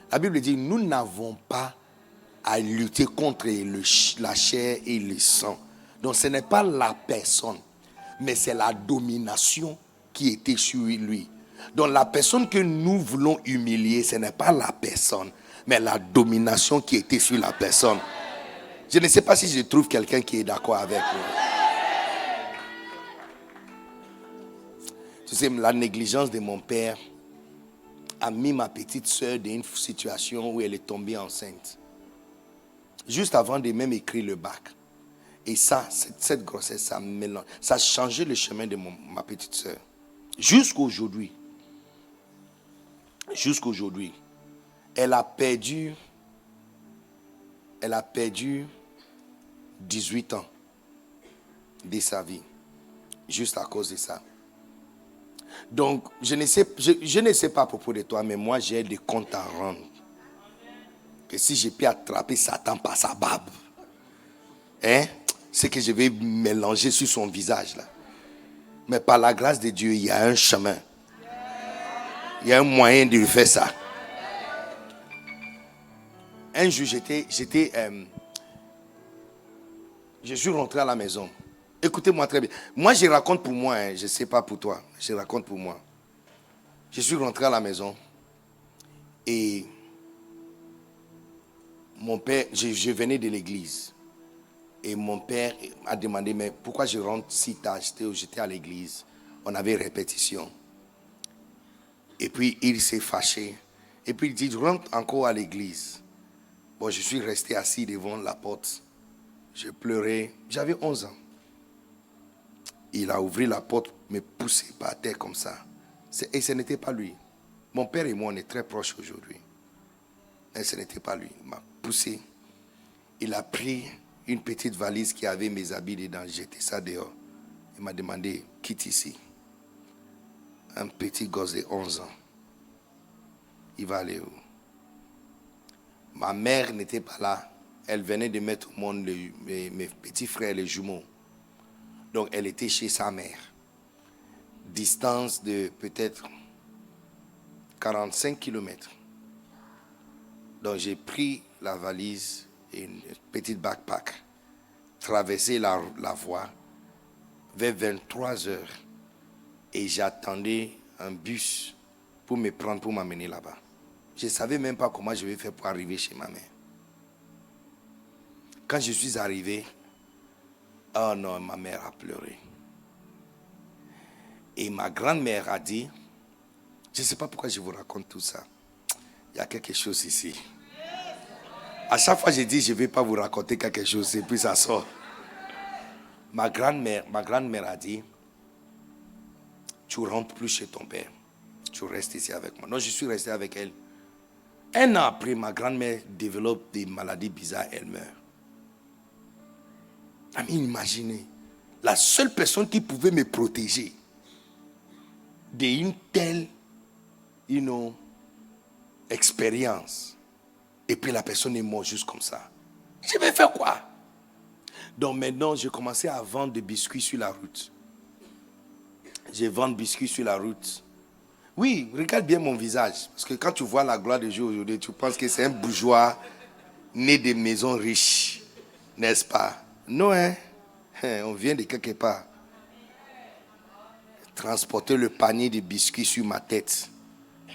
La Bible dit, nous n'avons pas à lutter contre la chair et le sang. Donc ce n'est pas la personne, mais c'est la domination qui était sur lui. Donc la personne que nous voulons humilier, ce n'est pas la personne, mais la domination qui était sur la personne. Je ne sais pas si je trouve quelqu'un qui est d'accord avec moi. Tu sais, la négligence de mon père a mis ma petite soeur dans une situation où elle est tombée enceinte. Juste avant de même écrire le bac. Et ça, cette grossesse, ça a changé le chemin de ma petite soeur. Jusqu'aujourd'hui. Jusqu'aujourd'hui. Elle a perdu 18 ans de sa vie. Juste à cause de ça. Donc, je ne sais pas à propos de toi, mais moi, j'ai des comptes à rendre. Que si je peux attraper Satan par sa barbe, c'est que je vais mélanger sur son visage là. Mais par la grâce de Dieu, il y a un chemin. Il y a un moyen de faire ça. Un jour, je suis rentré à la maison. Écoutez-moi très bien. Moi, je raconte pour moi, je ne sais pas pour toi. Je raconte pour moi. Je suis rentré à la maison et mon père, je venais de l'église. Et mon père a demandé, mais pourquoi je rentre si tard? J'étais à l'église. On avait répétition. Et puis, il s'est fâché. Et puis, il dit, je rentre encore à l'église. Bon, je suis resté assis devant la porte. Je pleurais. J'avais 11 ans. Il a ouvert la porte, me poussé par terre comme ça. Et ce n'était pas lui. Mon père et moi, on est très proches aujourd'hui. Mais ce n'était pas lui. Il m'a poussé. Il a pris une petite valise qui avait mes habits dedans. J'ai jeté ça dehors. Il m'a demandé, quitte ici. Un petit gosse de 11 ans. Il va aller où? Ma mère n'était pas là. Elle venait de mettre au monde mes petits frères, les jumeaux. Donc elle était chez sa mère. Distance de peut-être 45 kilomètres. Donc j'ai pris la valise et une petite backpack, traversé la voie vers 23 heures et j'attendais un bus pour me prendre, pour m'amener là-bas. Je ne savais même pas comment je vais faire pour arriver chez ma mère. Quand je suis arrivé, oh non, ma mère a pleuré. Et ma grand-mère a dit, je ne sais pas pourquoi je vous raconte tout ça. Il y a quelque chose ici. À chaque fois, je dis, je ne vais pas vous raconter quelque chose, et puis ça sort. Ma grand-mère a dit, tu ne rentres plus chez ton père. Tu restes ici avec moi. Non, je suis resté avec elle. Un an après, ma grand-mère développe des maladies bizarres, elle meurt. Imaginez, la seule personne qui pouvait me protéger d'une telle, expérience. Et puis la personne est morte juste comme ça. Je vais faire quoi? Donc maintenant, j'ai commencé à vendre des biscuits sur la route. Je vends des biscuits sur la route. Oui, regarde bien mon visage. Parce que quand tu vois la gloire de Dieu aujourd'hui, tu penses que c'est un bourgeois né de maisons riches. N'est-ce pas? Non, hein? On vient de quelque part. Transporter le panier de biscuits sur ma tête.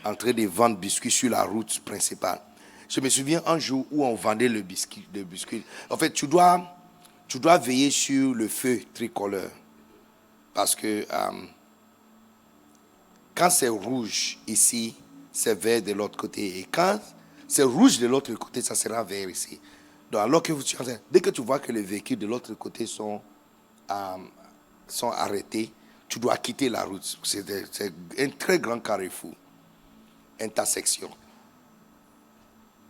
En train de vendre biscuits sur la route principale. Je me souviens un jour où on vendait le biscuit. En fait, tu dois veiller sur le feu tricolore. Parce que quand c'est rouge ici, c'est vert de l'autre côté. Et quand c'est rouge de l'autre côté, ça sera vert ici. Donc alors que dès que tu vois que les véhicules de l'autre côté sont arrêtés, tu dois quitter la route. C'est un très grand carrefour. intersection.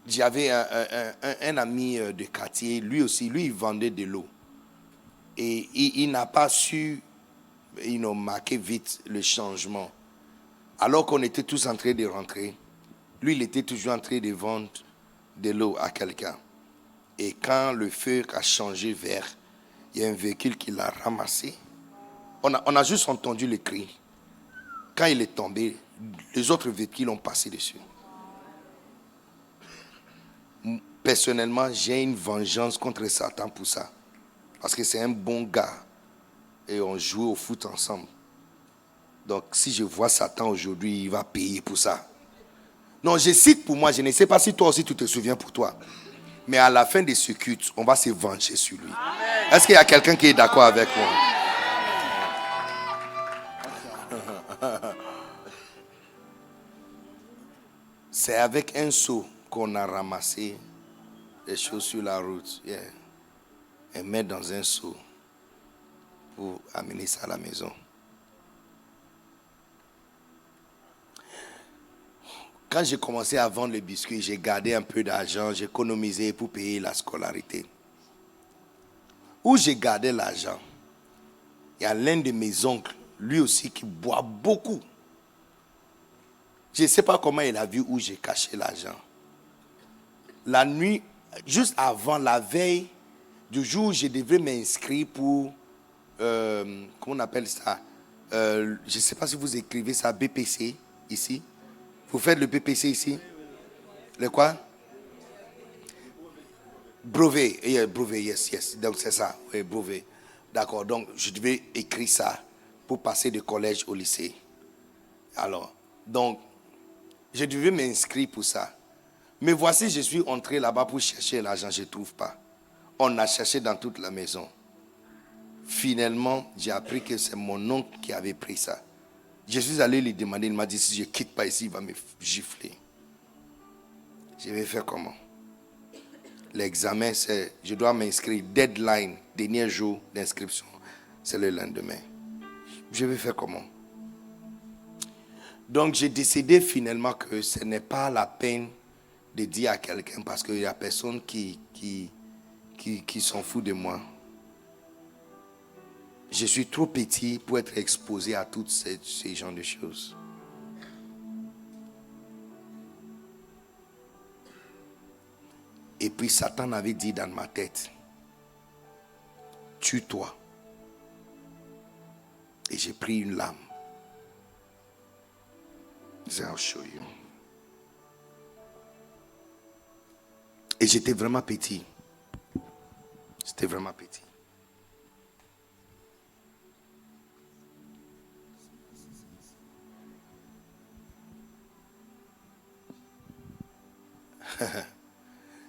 J'avais un ami de quartier, lui aussi, lui il vendait de l'eau. Et il n'a pas su marquer vite le changement. Alors qu'on était tous en train de rentrer, lui il était toujours en train de vendre de l'eau à quelqu'un. Et quand le feu a changé vert, il y a un véhicule qui l'a ramassé. On a juste entendu le cri. Quand il est tombé, les autres véhicules ont passé dessus. Personnellement, j'ai une vengeance contre Satan pour ça. Parce que c'est un bon gars. Et on joue au foot ensemble. Donc, si je vois Satan aujourd'hui, il va payer pour ça. Non, je cite pour moi. Je ne sais pas si toi aussi tu te souviens pour toi. Mais à la fin de ce culte, on va se venger sur lui. Est-ce qu'il y a quelqu'un qui est d'accord avec moi? C'est avec un seau qu'on a ramassé les choses sur la route. Yeah. Et mettre dans un seau pour amener ça à la maison. Quand j'ai commencé à vendre les biscuits, j'ai gardé un peu d'argent, j'ai économisé pour payer la scolarité. Où j'ai gardé l'argent, il y a l'un de mes oncles, lui aussi, qui boit beaucoup. Je ne sais pas comment il a vu où j'ai caché l'argent. La nuit, juste avant, la veille du jour où je devais m'inscrire pour, comment on appelle ça, je ne sais pas si vous écrivez ça, BPC, ici. Vous faites le BPC ici? Le quoi? Brevet. Yeah, brevet, yes. Donc c'est ça, oui, brevet. D'accord, donc je devais écrire ça pour passer de collège au lycée. Alors, donc, je devais m'inscrire pour ça. Mais voici, je suis entré là-bas pour chercher l'argent, je ne trouve pas. On a cherché dans toute la maison. Finalement, j'ai appris que c'est mon oncle qui avait pris ça. Je suis allé lui demander, il m'a dit, si je ne quitte pas ici, il va me gifler. Je vais faire comment? L'examen, c'est, je dois m'inscrire, deadline, dernier jour d'inscription, c'est le lendemain. Je vais faire comment? Donc j'ai décidé finalement que ce n'est pas la peine de dire à quelqu'un parce qu'il y a personne qui s'en fout de moi. Je suis trop petit pour être exposé à tous ces genres de choses. Et puis Satan avait dit dans ma tête, tue-toi. Et j'ai pris une lame. I'll show you. Et j'étais vraiment petit. J'étais vraiment petit.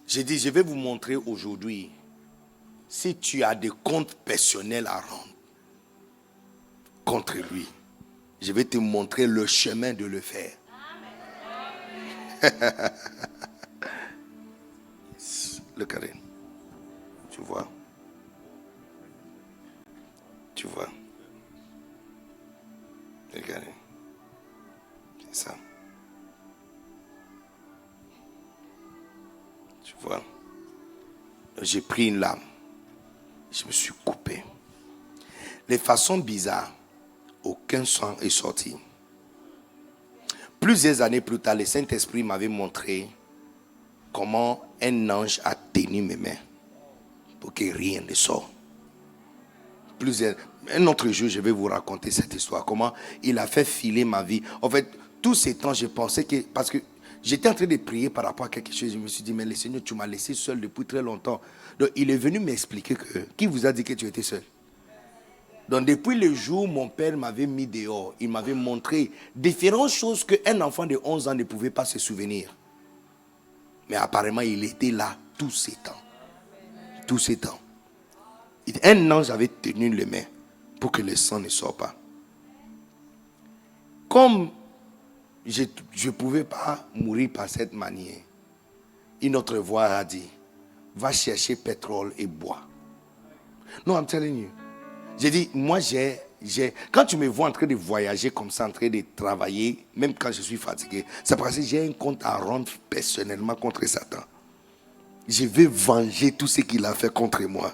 J'ai dit, je vais vous montrer aujourd'hui si tu as des comptes personnels à rendre contre lui. Je vais te montrer le chemin de le faire. Look at it. Tu vois? Tu vois? Regarde. C'est ça. Tu vois? J'ai pris une lame. Je me suis coupé. Les façons bizarres. Aucun sang est sorti. Plusieurs années plus tard, le Saint-Esprit m'avait montré comment un ange a tenu mes mains pour que rien ne sorte. Un autre jour, je vais vous raconter cette histoire. Comment il a fait filer ma vie. En fait, tous ces temps, je pensais que... Parce que j'étais en train de prier par rapport à quelque chose. Je me suis dit, mais le Seigneur, tu m'as laissé seul depuis très longtemps. Donc, il est venu m'expliquer que... Qui vous a dit que tu étais seul? Donc, depuis le jour où mon père m'avait mis dehors, il m'avait montré différentes choses qu'un enfant de 11 ans ne pouvait pas se souvenir. Mais apparemment, il était là tous ces temps. Tous ces temps. Un ange avait tenu les mains pour que le sang ne sorte pas. Comme je ne pouvais pas mourir par cette manière, une autre voix a dit, va chercher pétrole et bois. Non, I'm telling you. J'ai dit, moi j'ai Quand tu me vois en train de voyager comme ça, en train de travailler, même quand je suis fatigué, c'est parce que j'ai un compte à rendre personnellement contre Satan. Je vais venger tout ce qu'il a fait contre moi.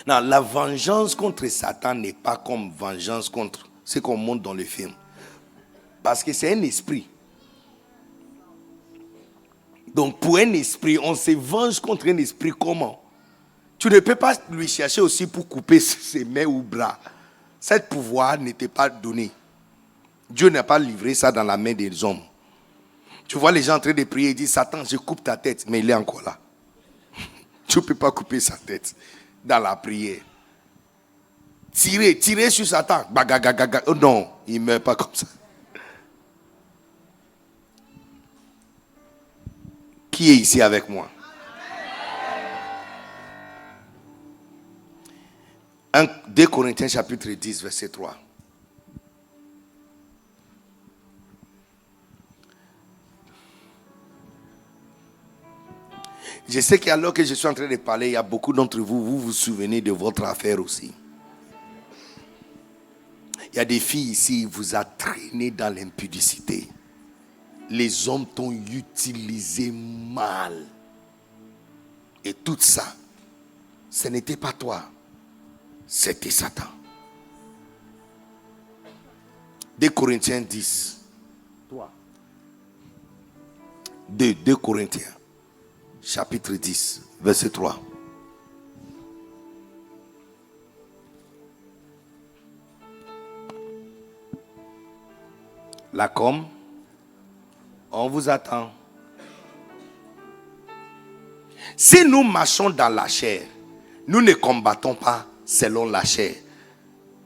Non, la vengeance contre Satan n'est pas comme vengeance contre ce qu'on montre dans le film. Parce que c'est un esprit. Donc pour un esprit, on se venge contre un esprit comment? Tu ne peux pas lui chercher aussi pour couper ses mains ou bras. Ce pouvoir n'était pas donné. Dieu n'a pas livré ça dans la main des hommes. Tu vois les gens en train de prier et disent, Satan, je coupe ta tête, mais il est encore là. Tu ne peux pas couper sa tête dans la prière. Tirer sur Satan. Oh non, il ne meurt pas comme ça. Qui est ici avec moi? 2 Corinthiens chapitre 10, verset 3. Je sais qu'alors que je suis en train de parler, il y a beaucoup d'entre vous, vous vous souvenez de votre affaire aussi. Il y a des filles ici, qui vous a traîné dans l'impudicité. Les hommes t'ont utilisé mal. Et tout ça, ce n'était pas toi. C'était Satan. 2 Corinthiens 10. 2 Corinthiens. Chapitre 10, verset 3. La com, on vous attend. Si nous marchons dans la chair, nous ne combattons pas selon la chair.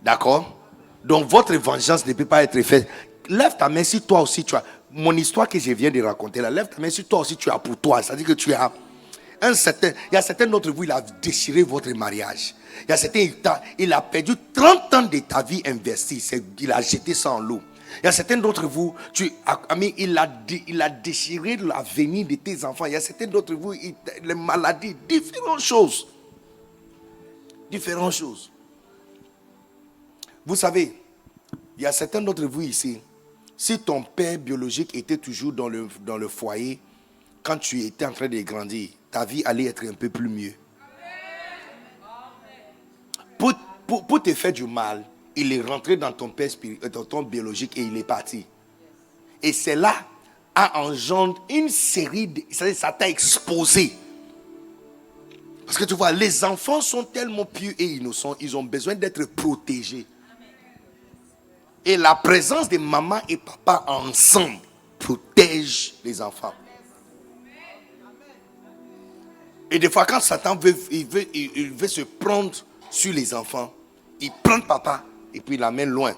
D'accord? Donc votre vengeance ne peut pas être faite. Lève ta main si toi aussi tu as... Mon histoire que je viens de raconter là, lève ta main si toi aussi tu as pour toi. C'est-à-dire que tu as il y a certains d'entre vous, il a déchiré votre mariage. Il y a certains, il a perdu 30 ans de ta vie investie. Il a jeté ça en l'eau. Il y a certains d'entre vous, il a déchiré l'avenir de tes enfants. Il y a certains d'entre vous, les maladies, différentes choses. Différentes choses. Vous savez, il y a certains d'entre vous ici, si ton père biologique était toujours dans le foyer, quand tu étais en train de grandir, ta vie allait être un peu plus mieux. Pour te faire du mal, il est rentré dans ton père dans ton biologique et il est parti. Et cela a engendré une série de... Ça t'a exposé. Parce que tu vois, les enfants sont tellement pieux et innocents, ils ont besoin d'être protégés. Et la présence de maman et papa ensemble protège les enfants. Et des fois, quand Satan veut se prendre sur les enfants, il prend papa et puis il l'amène loin.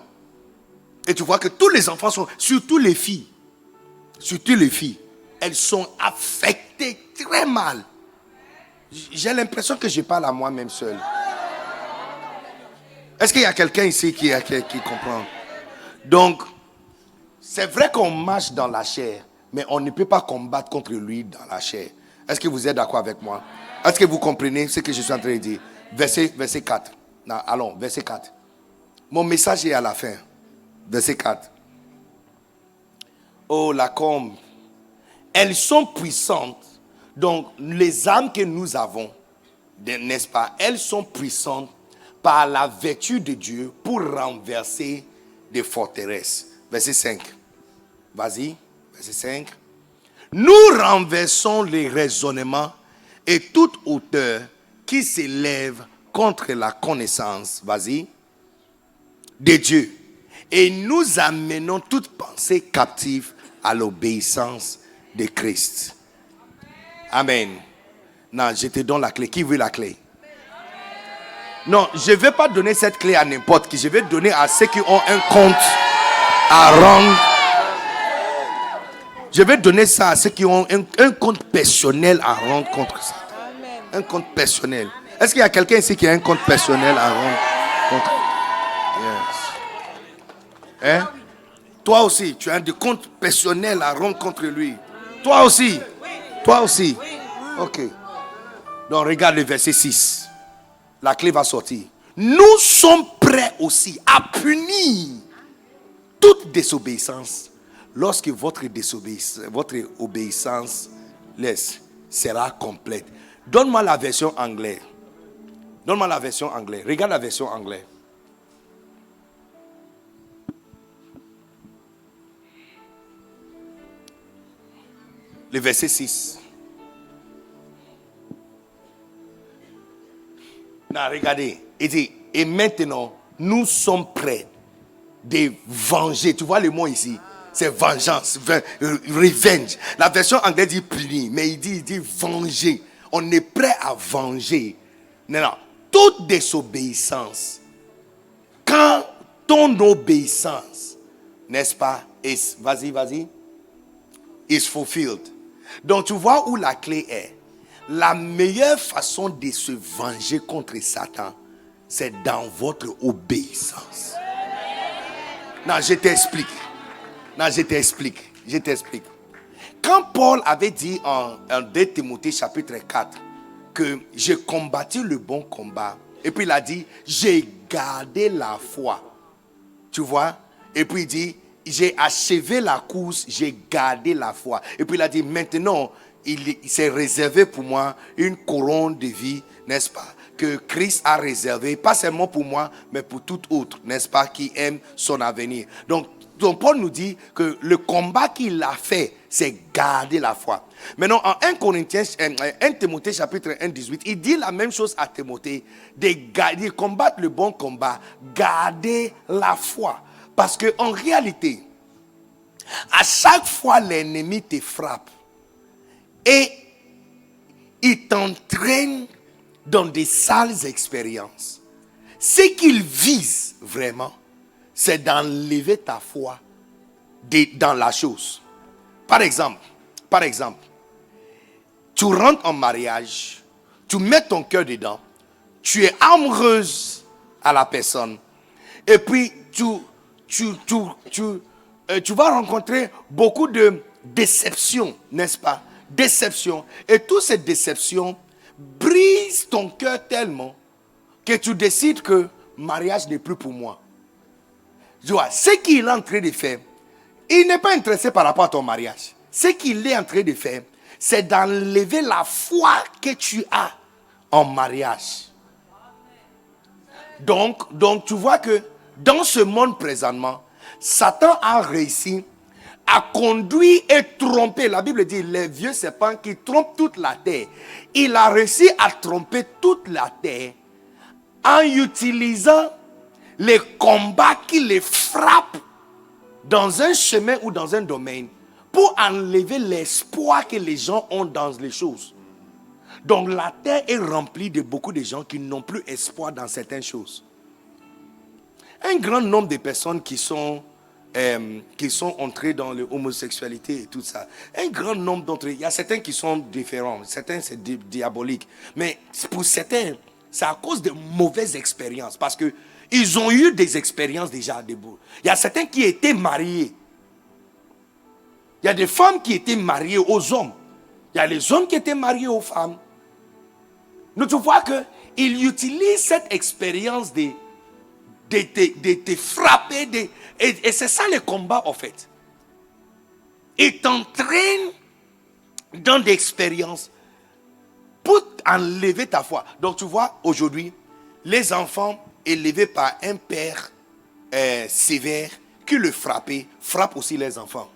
Et tu vois que tous les enfants sont, surtout les filles, elles sont affectées très mal. J'ai l'impression que je parle à moi-même seul. Est-ce qu'il y a quelqu'un ici qui comprend? Donc, c'est vrai qu'on marche dans la chair, mais on ne peut pas combattre contre lui dans la chair. Est-ce que vous êtes d'accord avec moi? Est-ce que vous comprenez ce que je suis en train de dire? Verset 4. Non, allons, verset 4. Mon message est à la fin. Verset 4. Oh, la combe. Elles sont puissantes. Donc, les âmes que nous avons, n'est-ce pas? Elles sont puissantes par la vertu de Dieu pour renverser des forteresses. Verset 5. Vas-y. Verset 5. Nous renversons les raisonnements et toute hauteur qui s'élève contre la connaissance, vas-y, de Dieu. Et nous amenons toute pensée captive à l'obéissance de Christ. Amen. Non, je te donne la clé. Qui veut la clé? Non, je ne vais pas donner cette clé à n'importe qui. Je vais donner à ceux qui ont un compte à rendre. Je vais donner ça à ceux qui ont un compte personnel à rendre contre ça. Un compte personnel. Est-ce qu'il y a quelqu'un ici qui a un compte personnel à rendre contre? Yes. Hein? Toi aussi, tu as un compte personnel à rendre contre lui. Toi aussi. Toi aussi. Ok. Donc regarde le verset 6. la clé va sortir. Nous sommes prêts aussi à punir toute désobéissance lorsque votre obéissance sera complète. Donne-moi la version anglaise. Donne-moi la version anglaise. Regarde la version anglaise. Le verset 6. Non, regardez. Il dit, et maintenant, nous sommes prêts de venger. Tu vois le mot ici? C'est vengeance, revenge. La version anglaise dit punir, mais il dit venger. On est prêt à venger. Non, toute désobéissance, quand ton obéissance, n'est-ce pas, vas-y, is fulfilled. Donc tu vois où la clé est. La meilleure façon de se venger contre Satan, c'est dans votre obéissance. Non, je t'explique. Quand Paul avait dit en 2 Timothée chapitre 4 que j'ai combattu le bon combat, et puis il a dit j'ai gardé la foi. Tu vois? Et puis il dit j'ai achevé la course, j'ai gardé la foi. Et puis il a dit maintenant il s'est réservé pour moi une couronne de vie, n'est-ce pas? Que Christ a réservé, pas seulement pour moi, mais pour tout autre, n'est-ce pas, qui aime son avenir. Donc Paul nous dit que le combat qu'il a fait, c'est garder la foi. Maintenant, en 1 Timothée chapitre 1, 18, il dit la même chose à Timothée, de combattre le bon combat, garder la foi. Parce qu'en réalité, à chaque fois l'ennemi te frappe et il t'entraîne dans des sales expériences, ce qu'il vise vraiment, c'est d'enlever ta foi dans la chose. Par exemple, tu rentres en mariage, tu mets ton cœur dedans, tu es amoureuse à la personne, et puis tu vas rencontrer beaucoup de déceptions, n'est-ce pas? Déceptions. Et toutes ces déceptions brisent ton cœur tellement que tu décides que mariage n'est plus pour moi. Tu vois, ce qu'il est en train de faire, il n'est pas intéressé par rapport à ton mariage. Ce qu'il est en train de faire, c'est d'enlever la foi que tu as en mariage. Donc tu vois que dans ce monde présentement, Satan a réussi à conduire et tromper. La Bible dit les vieux serpents qui trompent toute la terre. Il a réussi à tromper toute la terre en utilisant les combats qui les frappent dans un chemin ou dans un domaine pour enlever l'espoir que les gens ont dans les choses. Donc la terre est remplie de beaucoup de gens qui n'ont plus espoir dans certaines choses. Un grand nombre de personnes qui sont entrées dans l'homosexualité et tout ça. Un grand nombre d'entre eux, il y a certains qui sont différents, certains c'est diabolique. Mais pour certains, c'est à cause de mauvaises expériences. Parce qu'ils ont eu des expériences déjà debout. Il y a certains qui étaient mariés. Il y a des femmes qui étaient mariées aux hommes. Il y a les hommes qui étaient mariés aux femmes. Donc tu vois qu'ils utilisent cette expérience de te frapper. Et c'est ça le combat en fait. Ils t'entraînent dans des expériences pour enlever ta foi. Donc tu vois, aujourd'hui, les enfants élevés par un père sévère qui le frappait, frappent aussi les enfants.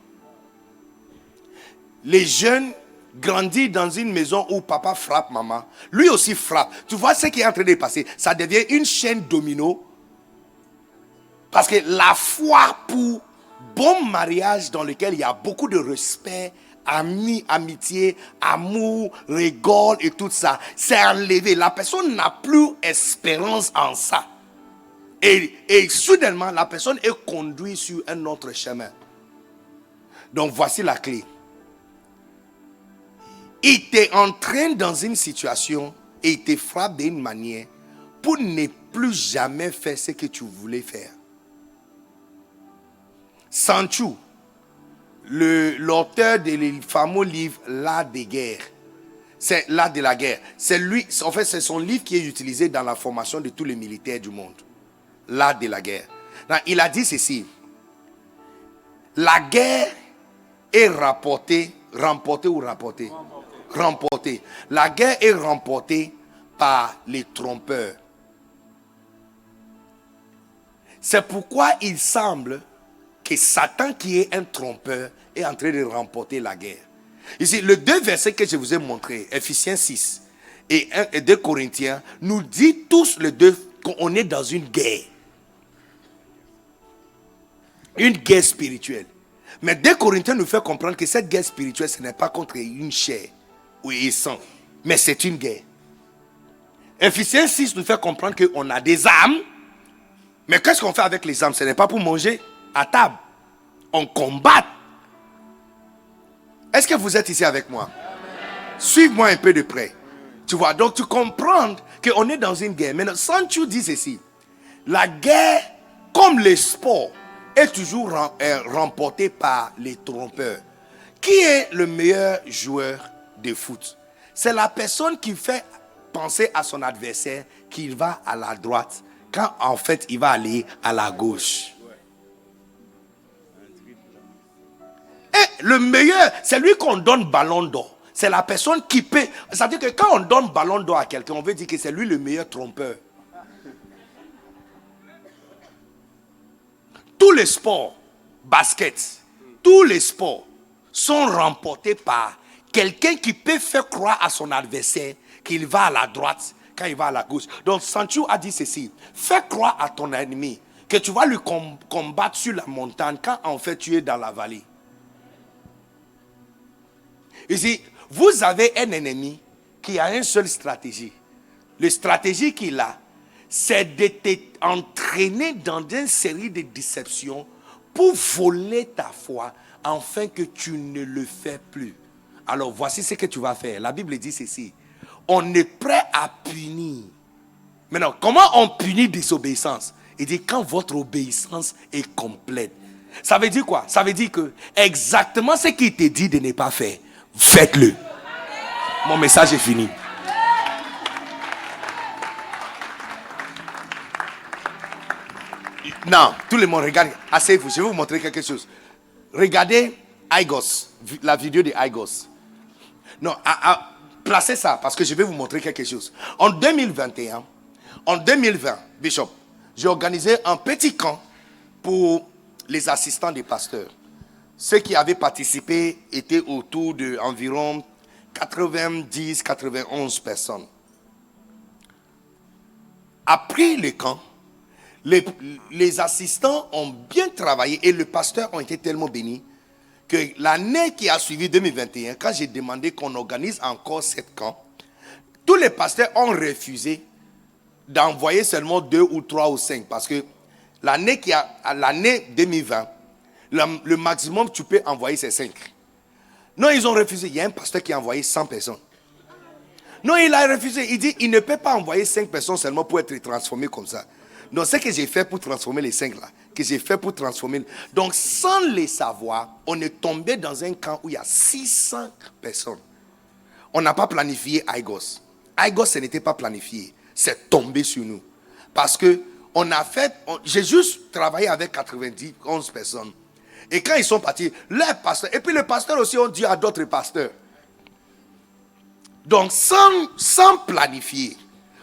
Les jeunes grandissent dans une maison où papa frappe maman, lui aussi frappe. Tu vois ce qui est en train de passer, ça devient une chaîne domino. Parce que la foi pour bon mariage dans lequel il y a beaucoup de respect, amitié, amour, rigole et tout ça, c'est enlevé. La personne n'a plus espérance en ça. Et soudainement, la personne est conduite sur un autre chemin. Donc voici la clé. Il t'entraîne dans une situation et il te frappe d'une manière pour ne plus jamais faire ce que tu voulais faire. Sanchu, l'auteur du fameux livre L'art des guerres, C'est l'art de la guerre. C'est lui, en fait, c'est son livre qui est utilisé dans la formation de tous les militaires du monde. L'art de la guerre. Donc, il a dit ceci. La guerre est remportée. La guerre est remportée par les trompeurs. C'est pourquoi il semble que Satan, qui est un trompeur, est en train de remporter la guerre. Ici, les deux versets que je vous ai montrés, Ephésiens 6 et 2 Corinthiens, nous disent tous les deux qu'on est dans une guerre. Une guerre spirituelle. Mais 2 Corinthiens nous fait comprendre que cette guerre spirituelle, ce n'est pas contre une chair ou un sang, mais c'est une guerre. Ephésiens 6 nous fait comprendre qu'on a des âmes. Mais qu'est-ce qu'on fait avec les âmes? Ce n'est pas pour manger à table. On combat. Est-ce que vous êtes ici avec moi? Suive-moi un peu de près. Tu vois, donc tu comprends qu'on est dans une guerre. Maintenant, Sancho dit ceci. La guerre, comme le sport, est toujours remportée par les trompeurs. Qui est le meilleur joueur de foot? C'est la personne qui fait penser à son adversaire qu'il va à la droite, quand en fait il va aller à la gauche. Et le meilleur, c'est lui qu'on donne ballon d'or. C'est la personne qui peut. C'est-à-dire que quand on donne ballon d'or à quelqu'un, on veut dire que c'est lui le meilleur trompeur. Tous les sports, basket, tous les sports sont remportés par quelqu'un qui peut faire croire à son adversaire qu'il va à la droite quand il va à la gauche. Donc Sancho a dit ceci. Fais croire à ton ennemi que tu vas lui combattre sur la montagne quand en fait tu es dans la vallée. Ici, vous avez un ennemi qui a une seule stratégie. La stratégie qu'il a, c'est de t'entraîner dans une série de déceptions pour voler ta foi, afin que tu ne le fais plus. Alors voici ce que tu vas faire. La Bible dit ceci. On est prêt à punir. Maintenant, comment on punit désobéissance? Il dit quand votre obéissance est complète. Ça veut dire quoi? Ça veut dire que exactement ce qu'il te dit de ne pas faire, faites-le. Mon message est fini. Non, tout le monde regarde. Asseyez-vous, je vais vous montrer quelque chose. Regardez Igos, la vidéo de Igos. Non, placez ça parce que je vais vous montrer quelque chose. En 2021, en 2020, Bishop, j'ai organisé un petit camp pour les assistants des pasteurs. Ceux qui avaient participé étaient autour d'environ 90-91 personnes. Après le camp, les assistants ont bien travaillé et les pasteurs ont été tellement bénis que l'année qui a suivi 2021, quand j'ai demandé qu'on organise encore 7 camps, tous les pasteurs ont refusé d'envoyer seulement 2 ou 3 ou 5 parce que l'année 2020, le maximum que tu peux envoyer c'est 5. Non, ils ont refusé. Il y a un pasteur qui a envoyé 100 personnes. Non, il a refusé. Il dit il ne peut pas envoyer 5 personnes seulement pour être transformé comme ça. Donc, ce que j'ai fait pour transformer les 5 là, donc, sans les savoir, on est tombé dans un camp où il y a 600 personnes. On n'a pas planifié Igos. Igos, ce n'était pas planifié. C'est tombé sur nous. Parce que j'ai juste travaillé avec 91 personnes. Et quand ils sont partis, les pasteurs, et puis les pasteurs aussi ont dit à d'autres pasteurs. Donc, sans planifier,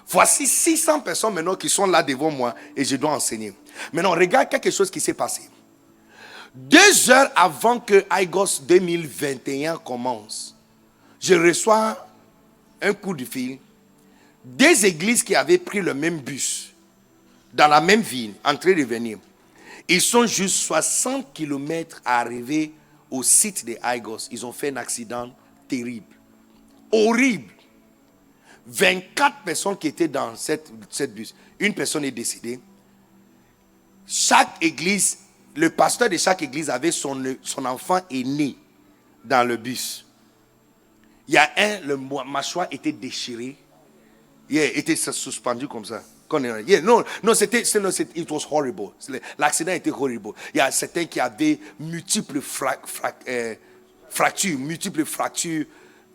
voici 600 personnes maintenant qui sont là devant moi et je dois enseigner. Maintenant, regarde quelque chose qui s'est passé. 2 heures avant que Igos 2021 commence, je reçois un coup de fil des églises qui avaient pris le même bus dans la même ville en train de venir. Ils sont juste 60 km à arriver au site de Igos. Ils ont fait un accident terrible. Horrible. 24 personnes qui étaient dans cette bus. Une personne est décédée. Chaque église, le pasteur de chaque église avait son enfant aîné dans le bus. Il y a le mâchoire était déchiré. Il était suspendu comme ça. It was horrible. L'accident était horrible. Il y a certains qui avaient multiples fractures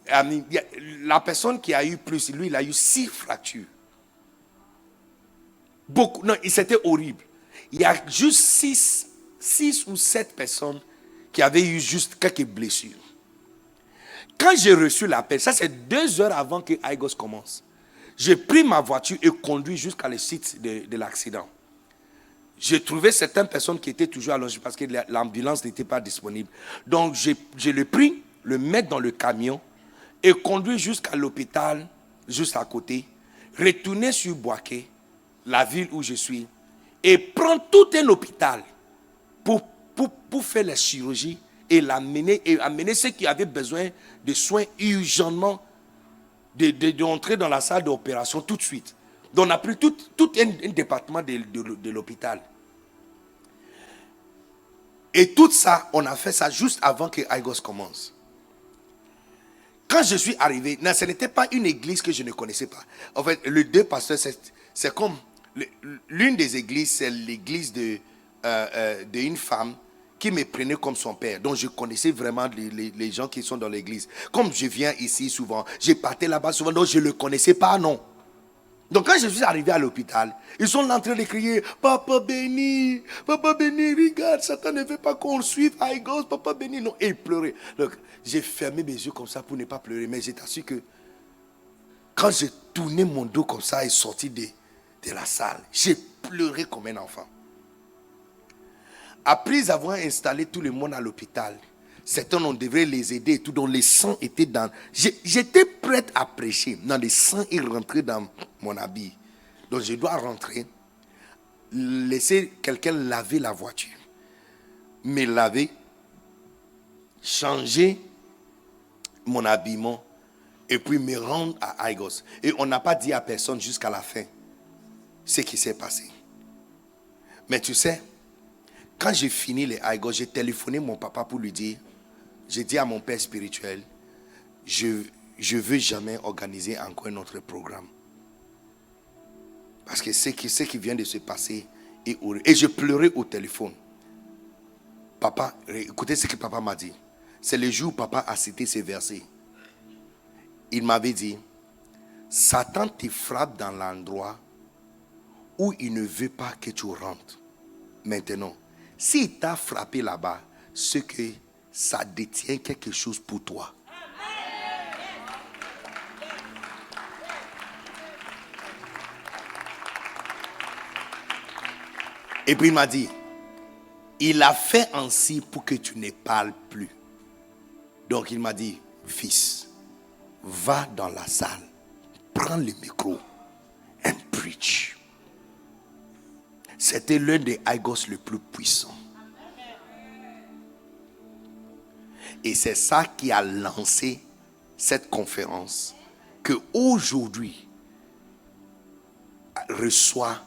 La personne qui a eu plus, lui, il a eu 6 fractures. Beaucoup. Non, c'était horrible. Il y a juste 6 ou 7 personnes qui avaient eu juste quelques blessures. Quand j'ai reçu l'appel, ça c'est 2 heures avant que Aigos commence. J'ai pris ma voiture et conduit jusqu'à le site de l'accident. J'ai trouvé certaines personnes qui étaient toujours allongées parce que l'ambulance n'était pas disponible. Donc je l'ai pris, le mettre dans le camion et conduit jusqu'à l'hôpital, juste à côté, retourner sur Boaké, la ville où je suis, et prendre tout un hôpital pour faire la chirurgie et amener ceux qui avaient besoin de soins urgentement d'entrer dans la salle d'opération tout de suite. Donc on a pris tout un département de l'hôpital. Et tout ça, on a fait ça juste avant que Aigos commence. Quand je suis arrivé, non, ce n'était pas une église que je ne connaissais pas. En fait, les 2 pasteurs, c'est comme... L'une des églises, c'est l'église d'une femme qui me prenait comme son père. Donc je connaissais vraiment les gens qui sont dans l'église. Comme je viens ici souvent, j'ai parté là-bas souvent, donc je ne le connaissais pas, non. Donc quand je suis arrivé à l'hôpital, ils sont en train de crier « Papa béni, regarde, Satan ne veut pas qu'on suive Aigos, Papa béni. » Non, et ils pleuraient. Donc j'ai fermé mes yeux comme ça pour ne pas pleurer. Mais j'ai t'assure que quand j'ai tourné mon dos comme ça et sorti de la salle, j'ai pleuré comme un enfant. Après avoir installé tout le monde à l'hôpital, certains, on devrait les aider et tout, dont les sangs étaient dans... J'étais prête à prêcher. Non, les sangs, ils rentraient dans mon habit. Donc, je dois rentrer, laisser quelqu'un laver la voiture, me laver, changer mon habillement, et puis me rendre à Aigos. Et on n'a pas dit à personne jusqu'à la fin ce qui s'est passé. Mais tu sais, quand j'ai fini les Aigos, j'ai téléphoné mon papa pour lui dire, j'ai dit à mon père spirituel, je veux jamais organiser encore un autre programme. Parce que ce qui vient de se passer est horrible. Et je pleurais au téléphone. Papa, écoutez ce que papa m'a dit. C'est le jour où papa a cité ces versets. Il m'avait dit, Satan te frappe dans l'endroit où il ne veut pas que tu rentres. Maintenant, s'il t'a frappé là-bas, c'est que ça détient quelque chose pour toi. Et puis il m'a dit, il a fait ainsi pour que tu ne parles plus. Donc il m'a dit, fils, va dans la salle, prends le micro and preach. C'était l'un des Aigos le plus puissant. Et c'est ça qui a lancé cette conférence que aujourd'hui reçoit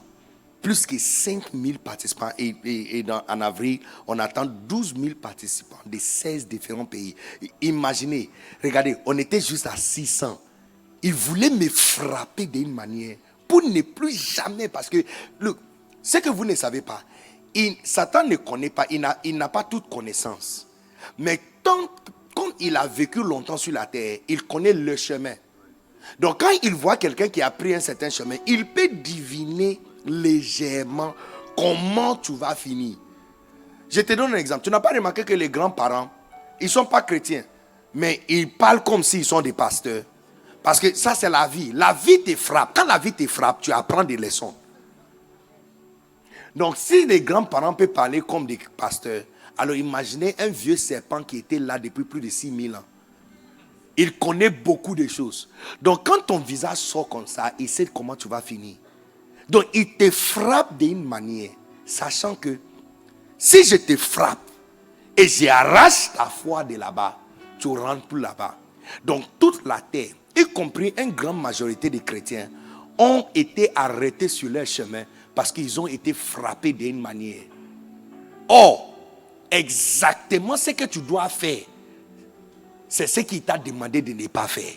plus que 5000 participants. Et en avril, on attend 12 000 participants de 16 différents pays. Imaginez, regardez, on était juste à 600. Ils voulaient me frapper d'une manière pour ne plus jamais, parce que ce que vous ne savez pas, Satan ne connaît pas, il n'a pas toute connaissance. Mais comme il a vécu longtemps sur la terre, il connaît le chemin. Donc quand il voit quelqu'un qui a pris un certain chemin, il peut deviner légèrement comment tu vas finir. Je te donne un exemple. Tu n'as pas remarqué que les grands-parents, ils ne sont pas chrétiens, mais ils parlent comme s'ils sont des pasteurs. Parce que ça, c'est la vie. La vie te frappe. Quand la vie te frappe, tu apprends des leçons. Donc, si les grands-parents peuvent parler comme des pasteurs, alors imaginez un vieux serpent qui était là depuis plus de 6000 ans. Il connaît beaucoup de choses. Donc, quand ton visage sort comme ça, il sait comment tu vas finir. Donc, il te frappe d'une manière, sachant que si je te frappe et j'arrache ta foi de là-bas, tu ne rentres plus là-bas. Donc, toute la terre, y compris une grande majorité des chrétiens, ont été arrêtés sur leur chemin parce qu'ils ont été frappés d'une manière. Or, exactement ce que tu dois faire, c'est ce qu'il t'a demandé de ne pas faire.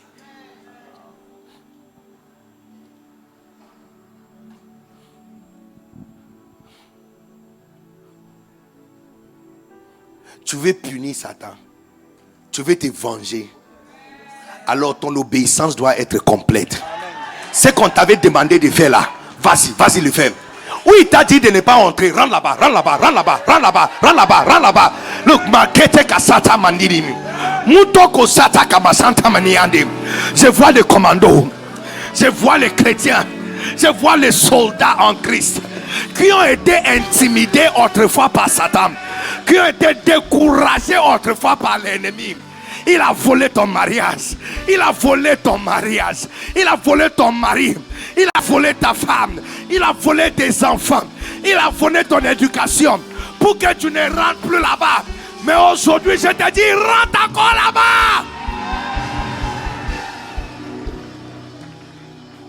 Tu veux punir Satan. Tu veux te venger. alors ton obéissance doit être complète. Ce qu'on t'avait demandé de faire là, vas-y le faire. Où il t'a dit de ne pas entrer, rentre là-bas. Look, makete kasata mandirimi. Mutoko sata kamasanta maniande. Je vois les commandos, je vois les chrétiens, je vois les soldats en Christ qui ont été intimidés autrefois par Satan, qui ont été découragés autrefois par l'ennemi. Il a volé ton mariage, il a volé ton mariage, il a volé ton mari, il a volé ta femme, il a volé tes enfants, il a volé ton éducation pour que tu ne rentres plus là-bas. Mais aujourd'hui, je te dis, rentre encore là-bas.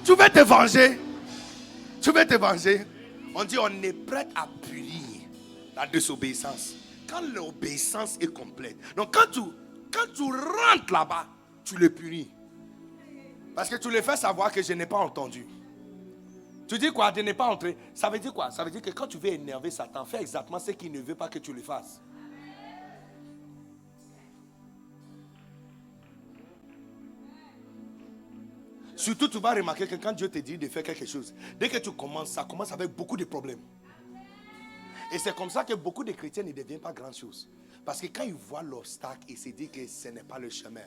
Tu veux te venger? Tu veux te venger? On dit on est prêt à punir la désobéissance quand l'obéissance est complète. Donc quand tu rentres là-bas, tu le punis. Parce que tu le fais savoir que je n'ai pas entendu. Tu dis quoi? De ne pas entrer. Ça veut dire quoi? Ça veut dire que quand tu veux énerver Satan, fais exactement ce qu'il ne veut pas que tu le fasses. Surtout, tu vas remarquer que quand Dieu te dit de faire quelque chose, dès que tu commences, ça commence avec beaucoup de problèmes. Et c'est comme ça que beaucoup de chrétiens ne deviennent pas grand chose. Parce que quand ils voient l'obstacle, ils se disent que ce n'est pas le chemin.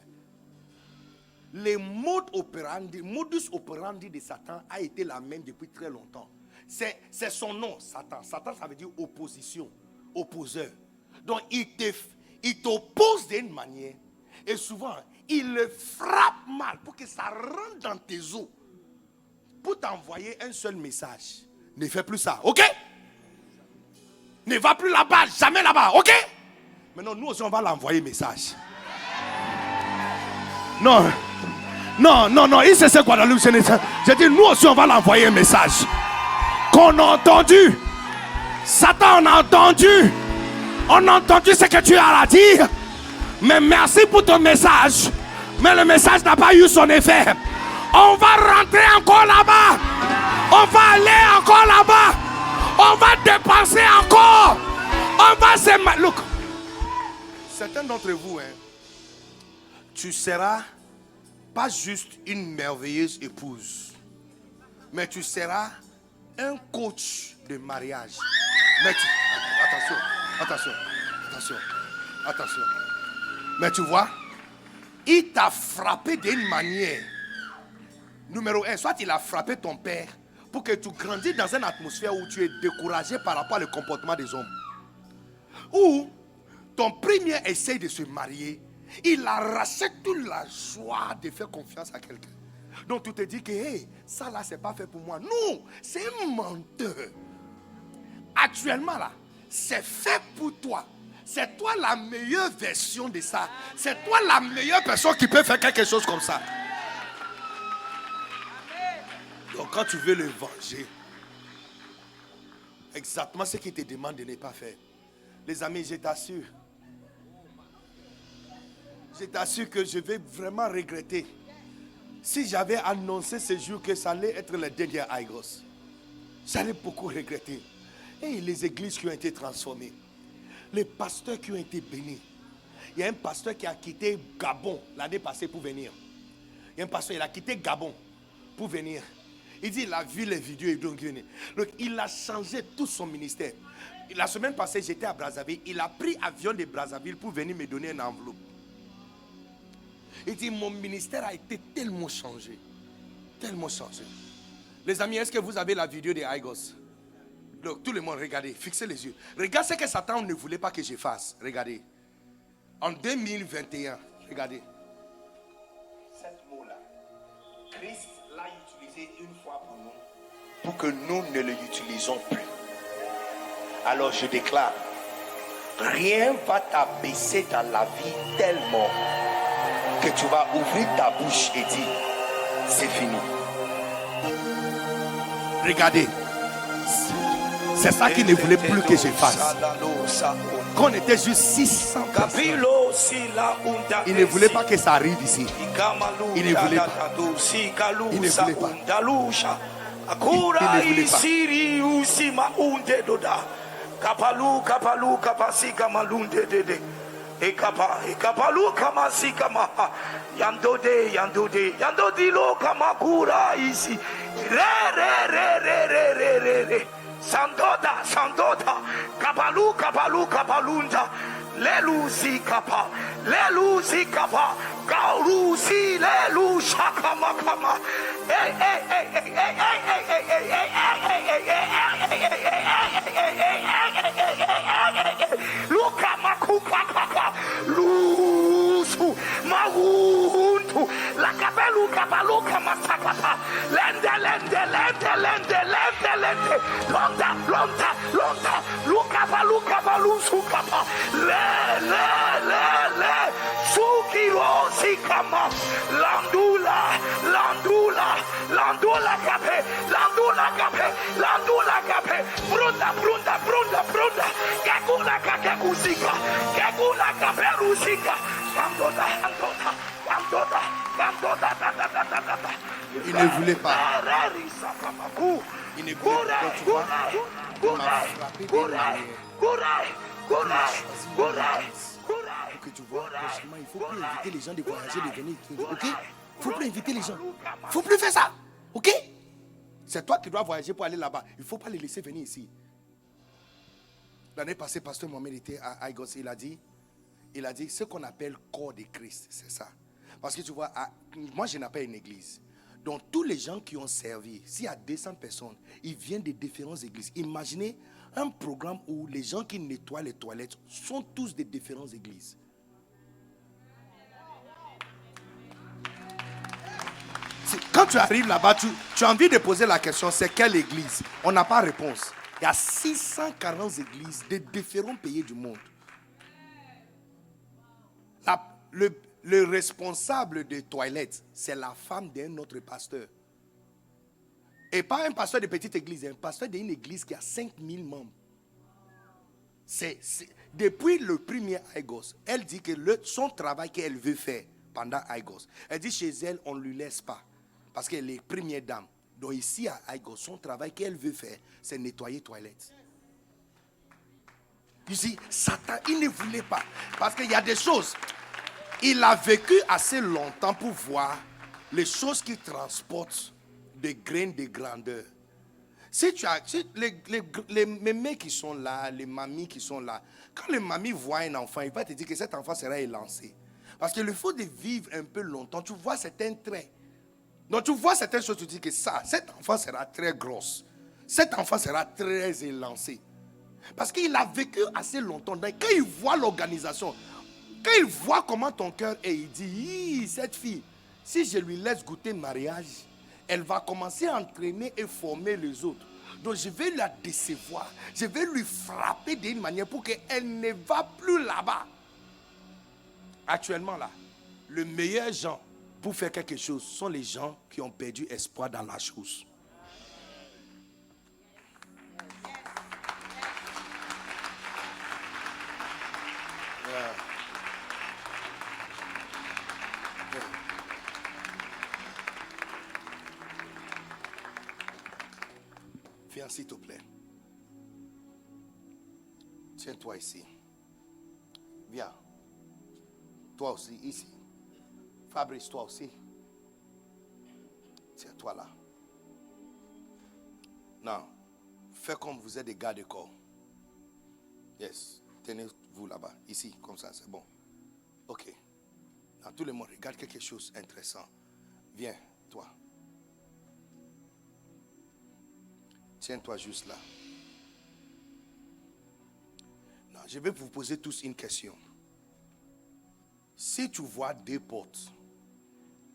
Le modus operandi de Satan a été la même depuis très longtemps. C'est son nom, Satan. Satan, ça veut dire opposition, opposeur. Donc, il t'oppose d'une manière. Et souvent, il le frappe mal pour que ça rentre dans tes os. Pour t'envoyer un seul message. Ne fais plus ça, ok? Ne va plus là-bas, jamais là-bas, ok? Maintenant, nous aussi, on va l'envoyer message. Non, il sait quoi dans le Sénégal. J'ai dit, nous aussi, on va l'envoyer un message. Qu'on a entendu. Satan, on a entendu. On a entendu ce que tu as à dire. Mais merci pour ton message. Mais le message n'a pas eu son effet. On va rentrer encore là-bas. On va aller encore là-bas. On va dépenser encore. On va se... Look. Certains d'entre vous, tu seras pas juste une merveilleuse épouse, mais tu seras un coach de mariage. Mais attention. Mais tu vois, il t'a frappé d'une manière. Numéro 1, soit il a frappé ton père pour que tu grandisses dans une atmosphère où tu es découragé par rapport au comportement des hommes. Ou ton premier essai de se marier, il arrachait toute la joie de faire confiance à quelqu'un. Donc tu te dis que hey, ça là c'est pas fait pour moi. Non, c'est un menteur. Actuellement là, c'est fait pour toi. C'est toi la meilleure version de ça. C'est toi la meilleure personne qui peut faire quelque chose comme ça. Donc quand tu veux le venger, exactement ce qu'il te demande de ne pas faire. Les amis, je t'assure que je vais vraiment regretter si j'avais annoncé ce jour que ça allait être le dernier Aigos. J'allais beaucoup regretter. Et les églises qui ont été transformées, les pasteurs qui ont été bénis. Il y a un pasteur qui a quitté Gabon l'année passée pour venir. Il y a un pasteur, il a quitté Gabon pour venir. Il dit, il a vu les vidéos et donc il a changé tout son ministère. La semaine passée, j'étais à Brazzaville. Il a pris avion de Brazzaville pour venir me donner une enveloppe. Il dit, mon ministère a été tellement changé. Tellement changé. Les amis, est-ce que vous avez la vidéo de Aigos? Donc, tout le monde, regardez, fixez les yeux. Regardez ce que Satan ne voulait pas que je fasse. Regardez. En 2021, regardez. Cette mot-là, Christ l'a utilisé une fois pour nous, pour que nous ne l'utilisons plus. Alors je déclare, rien ne va t'abaisser dans la vie tellement que tu vas ouvrir ta bouche et dire, c'est fini. Regardez. C'est ça qu'il ne voulait plus que je fasse. Quand on était juste 600 personnes, il ne voulait pas que ça arrive ici. Il ne voulait pas. Il ne voulait pas. Il ne voulait pas. Ekapa, ekapalu kama sikama. Yandode, yandode, yandodilo kama kura ici. Re. Sandoda, sandoda. Kapalu, kapalu, kapalunda. Lelusi kapa, lelusi kapa. Kaurusi, lelu shakama kama. Luka makupa kapa. Lusu, mahuntu. La kapelu kapaluka masakapa. Lende. Londa. Luka balusu kapa. Le. Sukiro sikama. Landula kape. Brunda. Kekula kape rusika. Andoda. Il ne voulait pas. Il ne voulait pas. Tu vois, il m'a frappé d'une manière. Pour que tu vois, franchement, il ne faut plus inviter les gens de voyager, de venir. Ok? Il ne faut plus inviter les gens. Il ne faut plus faire ça. Ok? C'est toi qui dois voyager pour aller là-bas. Il ne faut pas les laisser venir ici. L'année passée, Pasteur Mohamed était à Aigos. Il a dit ce qu'on appelle corps de Christ. C'est ça. Parce que tu vois, moi je n'ai pas une église. Donc tous les gens qui ont servi, s'il y a 200 personnes, ils viennent de différentes églises. Imaginez un programme où les gens qui nettoient les toilettes sont tous de différentes églises. Quand tu arrives là-bas, tu as envie de poser la question, c'est quelle église? On n'a pas réponse. Il y a 640 églises de différents pays du monde. Le responsable des toilettes, c'est la femme d'un autre pasteur. Et pas un pasteur de petite église, un pasteur d'une église qui a 5000 membres. Depuis le premier Aigos, elle dit que son travail qu'elle veut faire pendant Aigos, elle dit chez elle, on ne lui laisse pas. Parce qu'elle est première dame. Donc ici à Aigos, son travail qu'elle veut faire, c'est nettoyer les toilettes. Ici, Satan, il ne voulait pas. Parce qu'il y a des choses. Il a vécu assez longtemps pour voir les choses qui transportent des graines de grandeur. Si tu as les mémés qui sont là, les mamies qui sont là, quand les mamies voient un enfant, il va te dire que cet enfant sera élancé. Parce que le fait de vivre un peu longtemps, tu vois certains traits. Donc tu vois certaines choses, tu dis que cet enfant sera très grosse. Cet enfant sera très élancé. Parce qu'il a vécu assez longtemps. Donc quand il voit l'organisation, quand il voit comment ton cœur est, il dit, cette fille, si je lui laisse goûter le mariage, elle va commencer à entraîner et former les autres. Donc je vais la décevoir. Je vais lui frapper d'une manière pour qu'elle ne va plus là-bas. Actuellement là, le meilleur gens pour faire quelque chose sont les gens qui ont perdu espoir dans la chose. Viens s'il te plaît. Tiens-toi ici. Viens. Toi aussi, ici. Fabrice, toi aussi. Tiens-toi là. Non. Fais comme vous êtes des gars de corps. Yes. Tenez-vous là-bas. Ici, comme ça, c'est bon. Ok. Dans tout le monde, regarde quelque chose d'intéressant. Viens, toi. Tiens-toi juste là. Non, je vais vous poser tous une question. Si tu vois deux portes,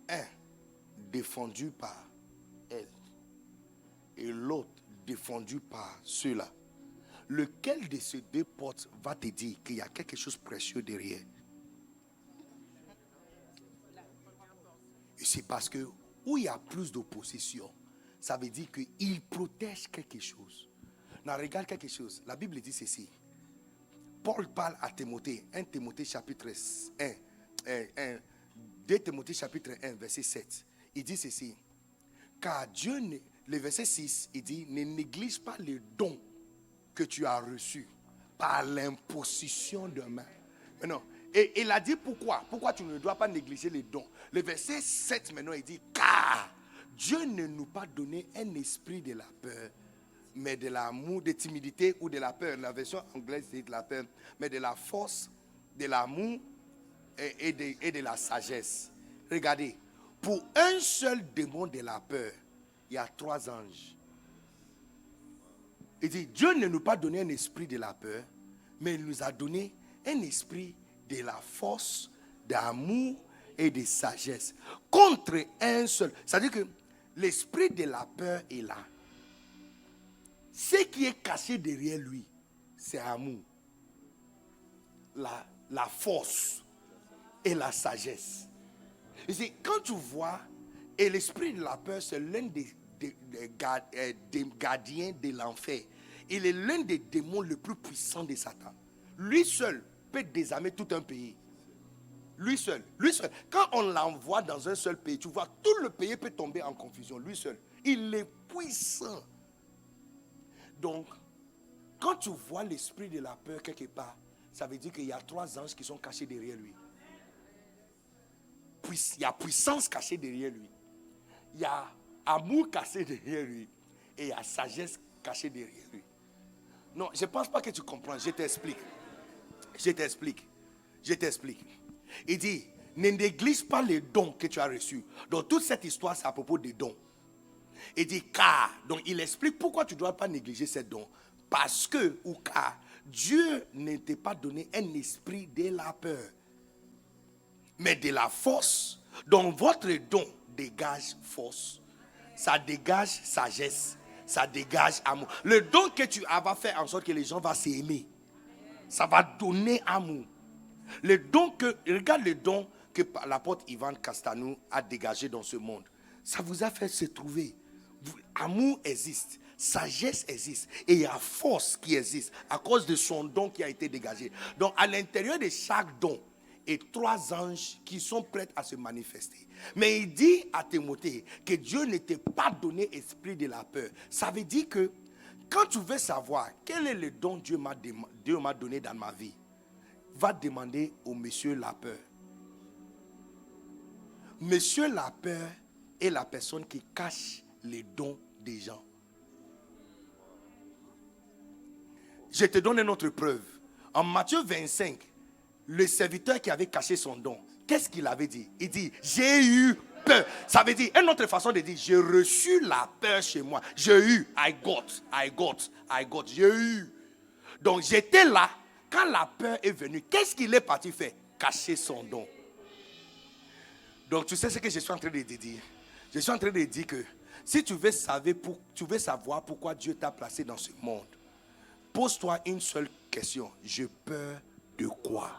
un défendu par elle et l'autre défendu par ceux-là, lequel de ces deux portes va te dire qu'il y a quelque chose de précieux derrière? Et c'est parce que où il y a plus d'opposition, ça veut dire qu'il protège quelque chose. Non, regarde quelque chose. La Bible dit ceci. Paul parle à Timothée. 1 Timothée chapitre 2 Timothée chapitre 1 verset 7. Il dit ceci. Car Dieu, le verset 6, il dit, ne néglige pas les dons que tu as reçus par l'imposition de main. Maintenant, Et il a dit pourquoi? Pourquoi tu ne dois pas négliger les dons? Le verset 7 maintenant, il dit, car Dieu ne nous a pas donné un esprit de la peur, mais de l'amour, de timidité ou de la peur. La version anglaise dit de la peur, mais de la force, de l'amour et de la sagesse. Regardez, pour un seul démon de la peur, il y a 3 anges. Il dit, Dieu ne nous a pas donné un esprit de la peur, mais il nous a donné un esprit de la force, d'amour et de sagesse. Contre un seul. C'est-à-dire que l'esprit de la peur est là. Ce qui est caché derrière lui, c'est l'amour, la force et la sagesse. Et c'est quand tu vois, et l'esprit de la peur, c'est l'un des gardiens de l'enfer. Il est l'un des démons les plus puissants de Satan. Lui seul peut désarmer tout un pays. Lui seul. Quand on l'envoie dans un seul pays, tu vois, tout le pays peut tomber en confusion. Lui seul. Il est puissant. Donc, quand tu vois l'esprit de la peur quelque part, ça veut dire qu'il y a 3 anges qui sont cachés derrière lui. Il y a puissance cachée derrière lui. Il y a amour caché derrière lui. Et il y a sagesse cachée derrière lui. Non, je ne pense pas que tu comprends. Je t'explique. Il dit, ne néglige pas les dons que tu as reçus. Donc toute cette histoire, c'est à propos des dons. Il dit car, donc il explique pourquoi tu ne dois pas négliger ces dons. Parce que, ou car, Dieu ne t'a pas donné un esprit de la peur, mais de la force. Donc votre don dégage force. Ça dégage sagesse. Ça dégage amour. Le don que tu as va faire en sorte que les gens vont s'aimer. Ça va donner amour. Regarde le don que l'apôtre Ivan Castanou a dégagé dans ce monde. Ça vous a fait se trouver. Amour existe, sagesse existe et il y a force qui existe à cause de son don qui a été dégagé. Donc à l'intérieur de chaque don, il y a 3 anges qui sont prêts à se manifester. Mais il dit à Timothée que Dieu ne t'a pas donné esprit de la peur. Ça veut dire que quand tu veux savoir quel est le don Dieu m'a donné dans ma vie, va demander au monsieur la peur. Monsieur la peur est la personne qui cache les dons des gens. Je te donne une autre preuve. En Matthieu 25, le serviteur qui avait caché son don, qu'est-ce qu'il avait dit? Il dit, j'ai eu peur. Ça veut dire, une autre façon de dire, j'ai reçu la peur chez moi. J'ai eu, I got, j'ai eu. Donc j'étais là, quand la peur est venue, qu'est-ce qu'il est parti faire? Cacher son don. Donc tu sais ce que je suis en train de te dire? Je suis en train de dire que si tu veux savoir pourquoi Dieu t'a placé dans ce monde, pose-toi une seule question. J'ai peur de quoi?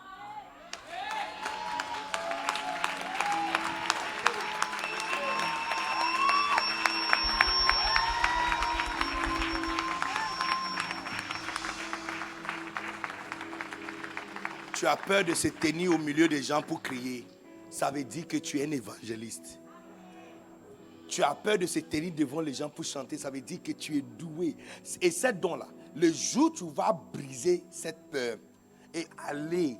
Tu as peur de se tenir au milieu des gens pour crier. Ça veut dire que tu es un évangéliste. Tu as peur de se tenir devant les gens pour chanter. Ça veut dire que tu es doué. Et cette don-là, le jour où tu vas briser cette peur et aller,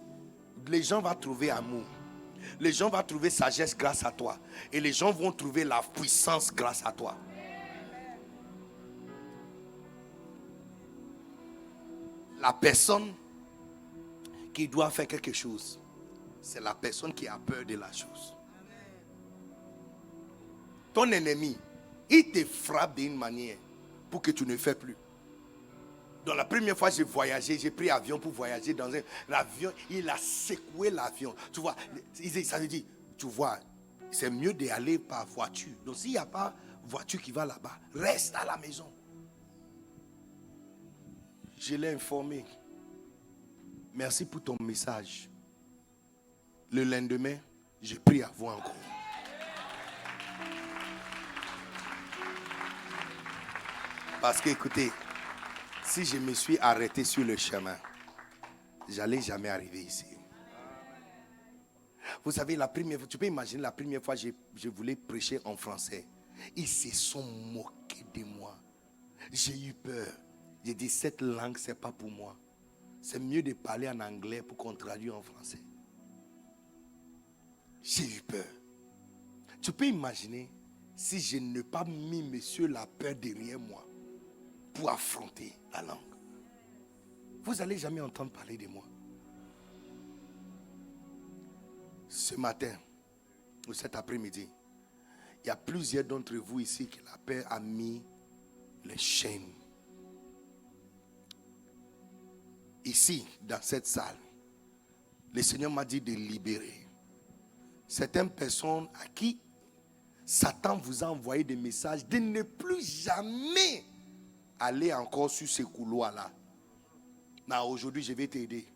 les gens vont trouver amour. Les gens vont trouver sagesse grâce à toi. Et les gens vont trouver la puissance grâce à toi. La personne qui doit faire quelque chose, c'est la personne qui a peur de la chose. Ton ennemi, il te frappe d'une manière pour que tu ne fais plus. Donc la première fois j'ai voyagé, j'ai pris avion pour voyager dans l'avion, il a secoué l'avion. Tu vois, ça veut dire, tu vois, c'est mieux d'aller par voiture. Donc s'il n'y a pas voiture qui va là-bas, reste à la maison. Je l'ai informé. Merci pour ton message. Le lendemain, j'ai pris avion encore. Parce que, écoutez, si je me suis arrêté sur le chemin, j'allais jamais arriver ici. Vous savez, la première fois, tu peux imaginer la première fois je voulais prêcher en français. Ils se sont moqués de moi. J'ai eu peur. J'ai dit, cette langue, c'est pas pour moi. C'est mieux de parler en anglais pour qu'on traduise en français. J'ai eu peur. Tu peux imaginer si je n'ai pas mis monsieur la peur derrière moi pour affronter la langue. Vous n'allez jamais entendre parler de moi. Ce matin, ou cet après-midi, il y a plusieurs d'entre vous ici que la peur a mis les chaînes. Ici, dans cette salle, le Seigneur m'a dit de libérer certaines personnes à qui Satan vous a envoyé des messages de ne plus jamais aller encore sur ces couloirs-là. Mais aujourd'hui, je vais t'aider.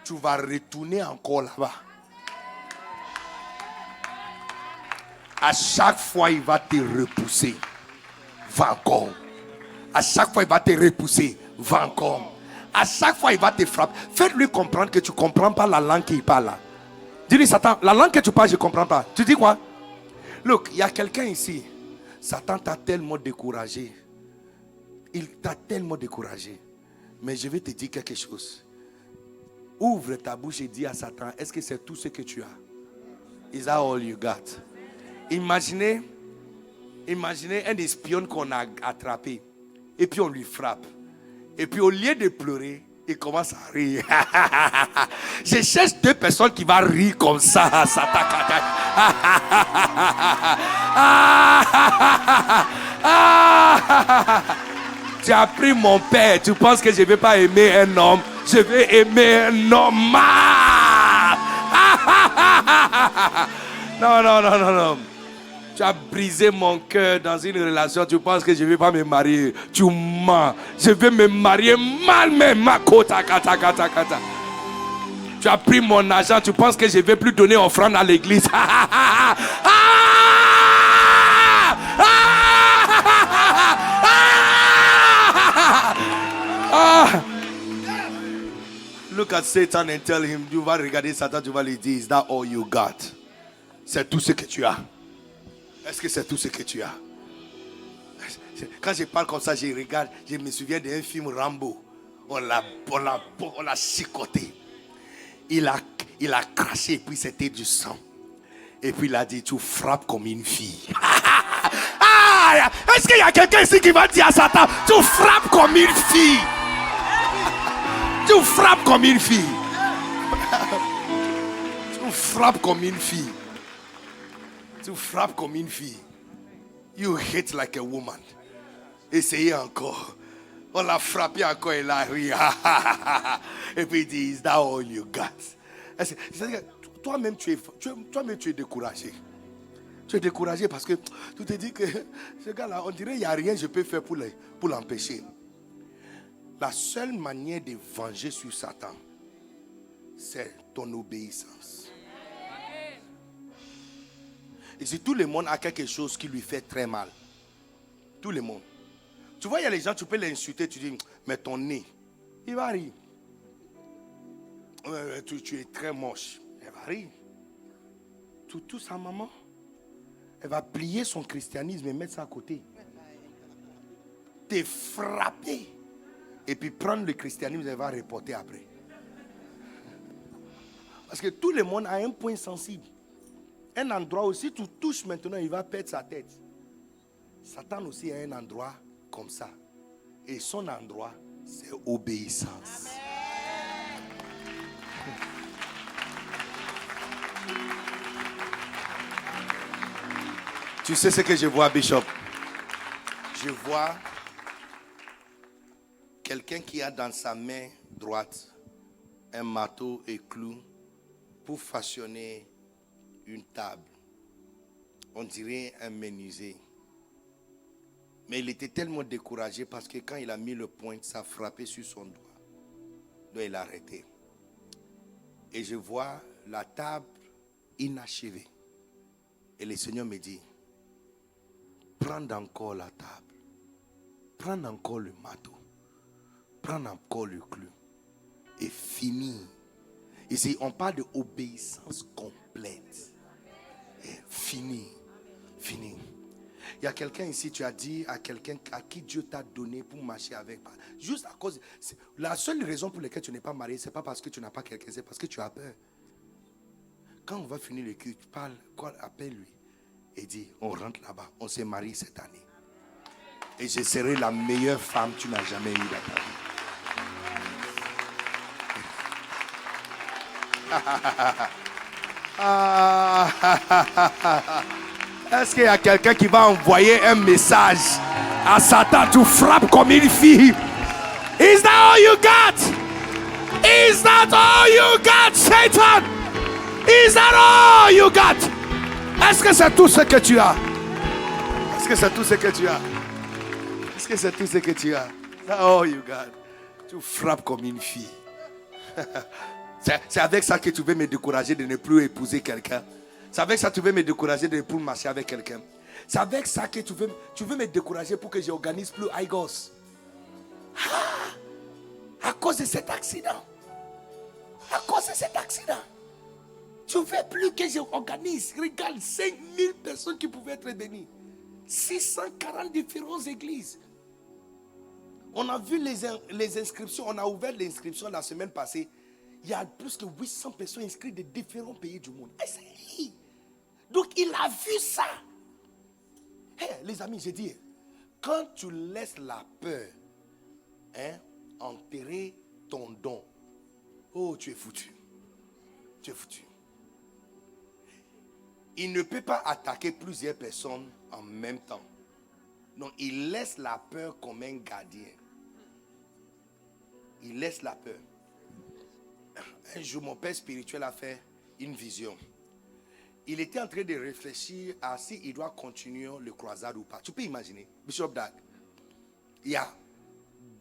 Tu vas retourner encore là-bas. À chaque fois, il va te repousser. Va encore. À chaque fois, il va te repousser. Va encore. À chaque fois, il va te frapper. Faites-lui comprendre que tu ne comprends pas la langue qu'il parle là. Dis-lui, Satan, la langue que tu parles, je ne comprends pas. Tu dis quoi? Look, il y a quelqu'un ici. Satan t'a tellement découragé. Il t'a tellement découragé. Mais je vais te dire quelque chose. Ouvre ta bouche et dis à Satan, est-ce que c'est tout ce que tu as? Is that all you got? Imaginez un espion qu'on a attrapé. Et puis on lui frappe. Et puis au lieu de pleurer, il commence à rire. Je cherche deux personnes qui vont rire comme ça. Tu as pris mon père. Tu penses que je ne vais pas aimer un homme? Je vais aimer un homme. Non. Tu as brisé mon cœur dans une relation. Tu penses que je ne vais pas me marier. Tu mens. Je vais me marier mal même. Tu as pris mon argent. Tu penses que je ne vais plus donner offrande à l'église. Look at Satan and tell him. Tu vas regarder Satan. Tu vas lui dire, is that all you got? C'est tout ce que tu as. Est-ce que c'est tout ce que tu as? Quand je parle comme ça, je regarde, je me souviens d'un film Rambo. On l'a chicoté. Il a craché et puis c'était du sang. Et puis il a dit, tu frappes comme une fille. Est-ce qu'il y a quelqu'un ici qui va dire à Satan, tu frappes comme une fille? Tu frappes comme une fille. Tu frappes comme une fille. Tu frappes comme une fille. You hit like a woman. Essayez encore. On l'a frappé encore et là, oui. Et puis il dit, is that all you got? C'est-à-dire que toi-même tu es découragé. Tu es découragé parce que tu te dis que ce gars-là, on dirait qu'il n'y a rien que je peux faire pour l'empêcher. La seule manière de venger sur Satan, c'est ton obéissance. Et si tout le monde a quelque chose qui lui fait très mal, tout le monde. Tu vois, il y a les gens, tu peux l'insulter, tu dis, mais ton nez, il va rire. Tu es très moche, elle va rire. Tu touches sa maman, elle va plier son christianisme et mettre ça à côté. T'es frappé. Et puis prendre le christianisme, elle va reporter après. Parce que tout le monde a un point sensible. Un endroit aussi, tu touches maintenant, il va perdre sa tête. Satan aussi a un endroit comme ça. Et son endroit, c'est obéissance. Tu sais ce que je vois, Bishop? Je vois quelqu'un qui a dans sa main droite un marteau et clou pour façonner une table. On dirait un menuisier. Mais il était tellement découragé parce que quand il a mis le poing, ça a frappé sur son doigt. Donc il a arrêté. Et je vois la table inachevée. Et le Seigneur me dit, prends encore la table. Prends encore le marteau. Prends encore le clou. Et finis. Ici, on parle d'obéissance complète. Et fini. Fini. Il y a quelqu'un ici, tu as dit à quelqu'un à qui Dieu t'a donné pour marcher avec. Juste à cause. La seule raison pour laquelle tu n'es pas marié, ce n'est pas parce que tu n'as pas quelqu'un, c'est parce que tu as peur. Quand on va finir le culte, appelle-lui et dis, on rentre là-bas, on s'est marié cette année. Et je serai la meilleure femme que tu n'as jamais eue dans ta vie. Est-ce qu'il y a quelqu'un qui va envoyer un message à Satan, tu frappes comme une fille? Is that all you got? Is that all you got, Satan? Is that all you got? Est-ce que c'est tout ce que tu as? Est-ce que c'est tout ce que tu as? Est-ce que c'est tout ce que tu as? That's all you got. Tu frappes comme une fille. C'est avec ça que tu veux me décourager de ne plus épouser quelqu'un. C'est avec ça que tu veux me décourager de ne plus marcher avec quelqu'un. C'est avec ça que tu veux me décourager pour que j'organise plus Aigos. À cause de cet accident. À cause de cet accident. Tu ne veux plus que j'organise. Regarde, 5000 personnes qui pouvaient être bénies. 640 différentes églises. On a vu les inscriptions. On a ouvert l'inscription la semaine passée. Il y a plus que 800 personnes inscrites de différents pays du monde. Donc il a vu ça. Les amis, j'ai dit, quand tu laisses la peur enterrer ton don, oh, tu es foutu. Tu es foutu. Il ne peut pas attaquer plusieurs personnes en même temps. Donc il laisse la peur comme un gardien. Il laisse la peur. Un jour, mon père spirituel a fait une vision. Il était en train de réfléchir à s'il doit continuer le croisade ou pas. Tu peux imaginer, Bishop Dag, il y a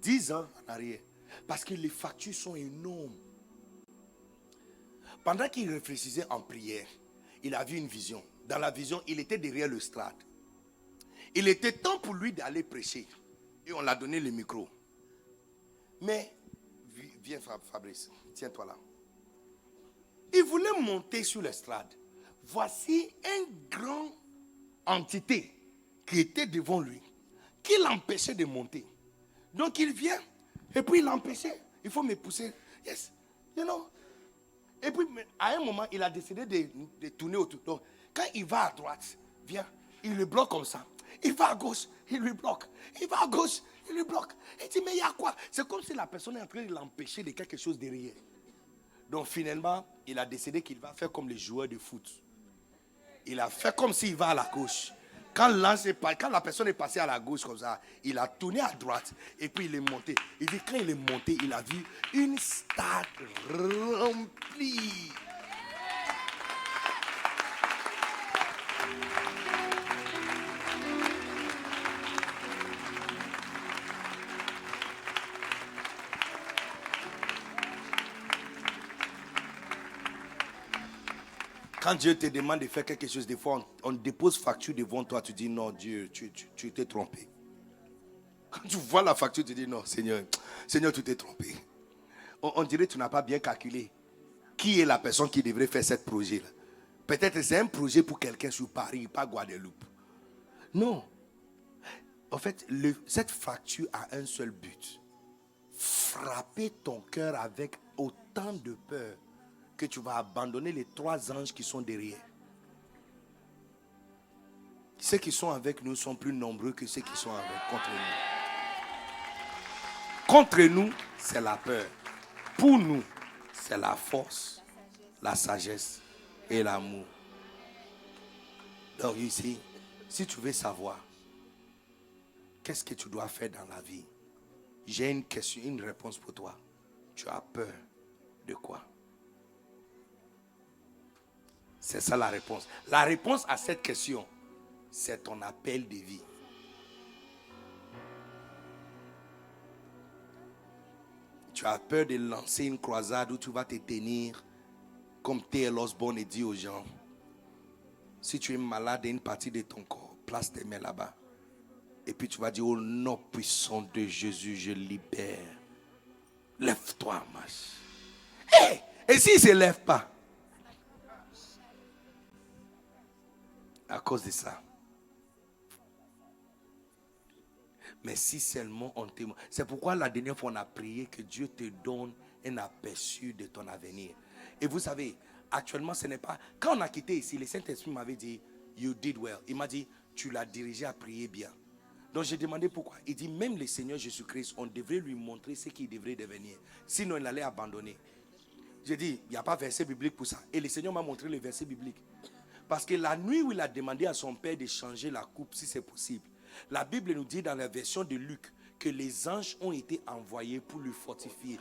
10 ans en arrière, parce que les factures sont énormes. Pendant qu'il réfléchissait en prière, il a vu une vision. Dans la vision, il était derrière le strade. Il était temps pour lui d'aller prêcher. Et on l'a donné le micro. Mais, viens Fabrice, tiens-toi là. Il voulait monter sur l'estrade. Voici une grande entité qui était devant lui, qui l'empêchait de monter. Donc il vient, et puis il l'empêchait. Il faut me pousser. Yes, you know. Et puis à un moment, il a décidé de tourner autour. Donc quand il va à droite, viens, il le bloque comme ça. Il va à gauche, il lui bloque. Il va à gauche, il lui bloque. Il dit, mais il y a quoi? C'est comme si la personne est en train de l'empêcher de quelque chose derrière. Donc finalement, il a décidé qu'il va faire comme les joueurs de foot. Il a fait comme s'il va à la gauche. Quand la personne est passée à la gauche comme ça, il a tourné à droite et puis il est monté. Il dit, quand il est monté, il a vu une stade remplie. Quand Dieu te demande de faire quelque chose, des fois, on dépose facture devant toi, tu dis non, Dieu, tu t'es trompé. Quand tu vois la facture, tu dis non, Seigneur, tu t'es trompé. On dirait que tu n'as pas bien calculé qui est la personne qui devrait faire ce projet-là. Peut-être que c'est un projet pour quelqu'un sur Paris, pas Guadeloupe. Non. En fait, cette facture a un seul but. Frapper ton cœur avec autant de peur que tu vas abandonner les 3 anges qui sont derrière. Ceux qui sont avec nous sont plus nombreux que ceux qui sont contre nous. Contre nous, c'est la peur. Pour nous, c'est la force, la sagesse et l'amour. Donc ici, si tu veux savoir qu'est-ce que tu dois faire dans la vie, j'ai une question, une réponse pour toi. Tu as peur de quoi? C'est ça la réponse. La réponse à cette question, c'est ton appel de vie. Tu as peur de lancer une croisade où tu vas te tenir comme T.L. Osborne et dit aux gens, si tu es malade d'une partie de ton corps, place tes mains là-bas. Et puis tu vas dire, au nom puissant de Jésus, je libère. Lève-toi, marche. Hey! Et s'il ne se lève pas? À cause de ça. Mais si seulement on témoigne. C'est pourquoi la dernière fois on a prié que Dieu te donne un aperçu de ton avenir. Et vous savez, actuellement, ce n'est pas... Quand on a quitté ici, le Saint-Esprit m'avait dit, you did well. Il m'a dit, tu l'as dirigé à prier bien. Donc j'ai demandé pourquoi. Il dit, même le Seigneur Jésus-Christ, on devrait lui montrer ce qu'il devrait devenir. Sinon, il allait abandonner. J'ai dit, il n'y a pas verset biblique pour ça. Et le Seigneur m'a montré le verset biblique. Parce que la nuit où il a demandé à son père de changer la coupe, si c'est possible, la Bible nous dit dans la version de Luc que les anges ont été envoyés pour lui fortifier.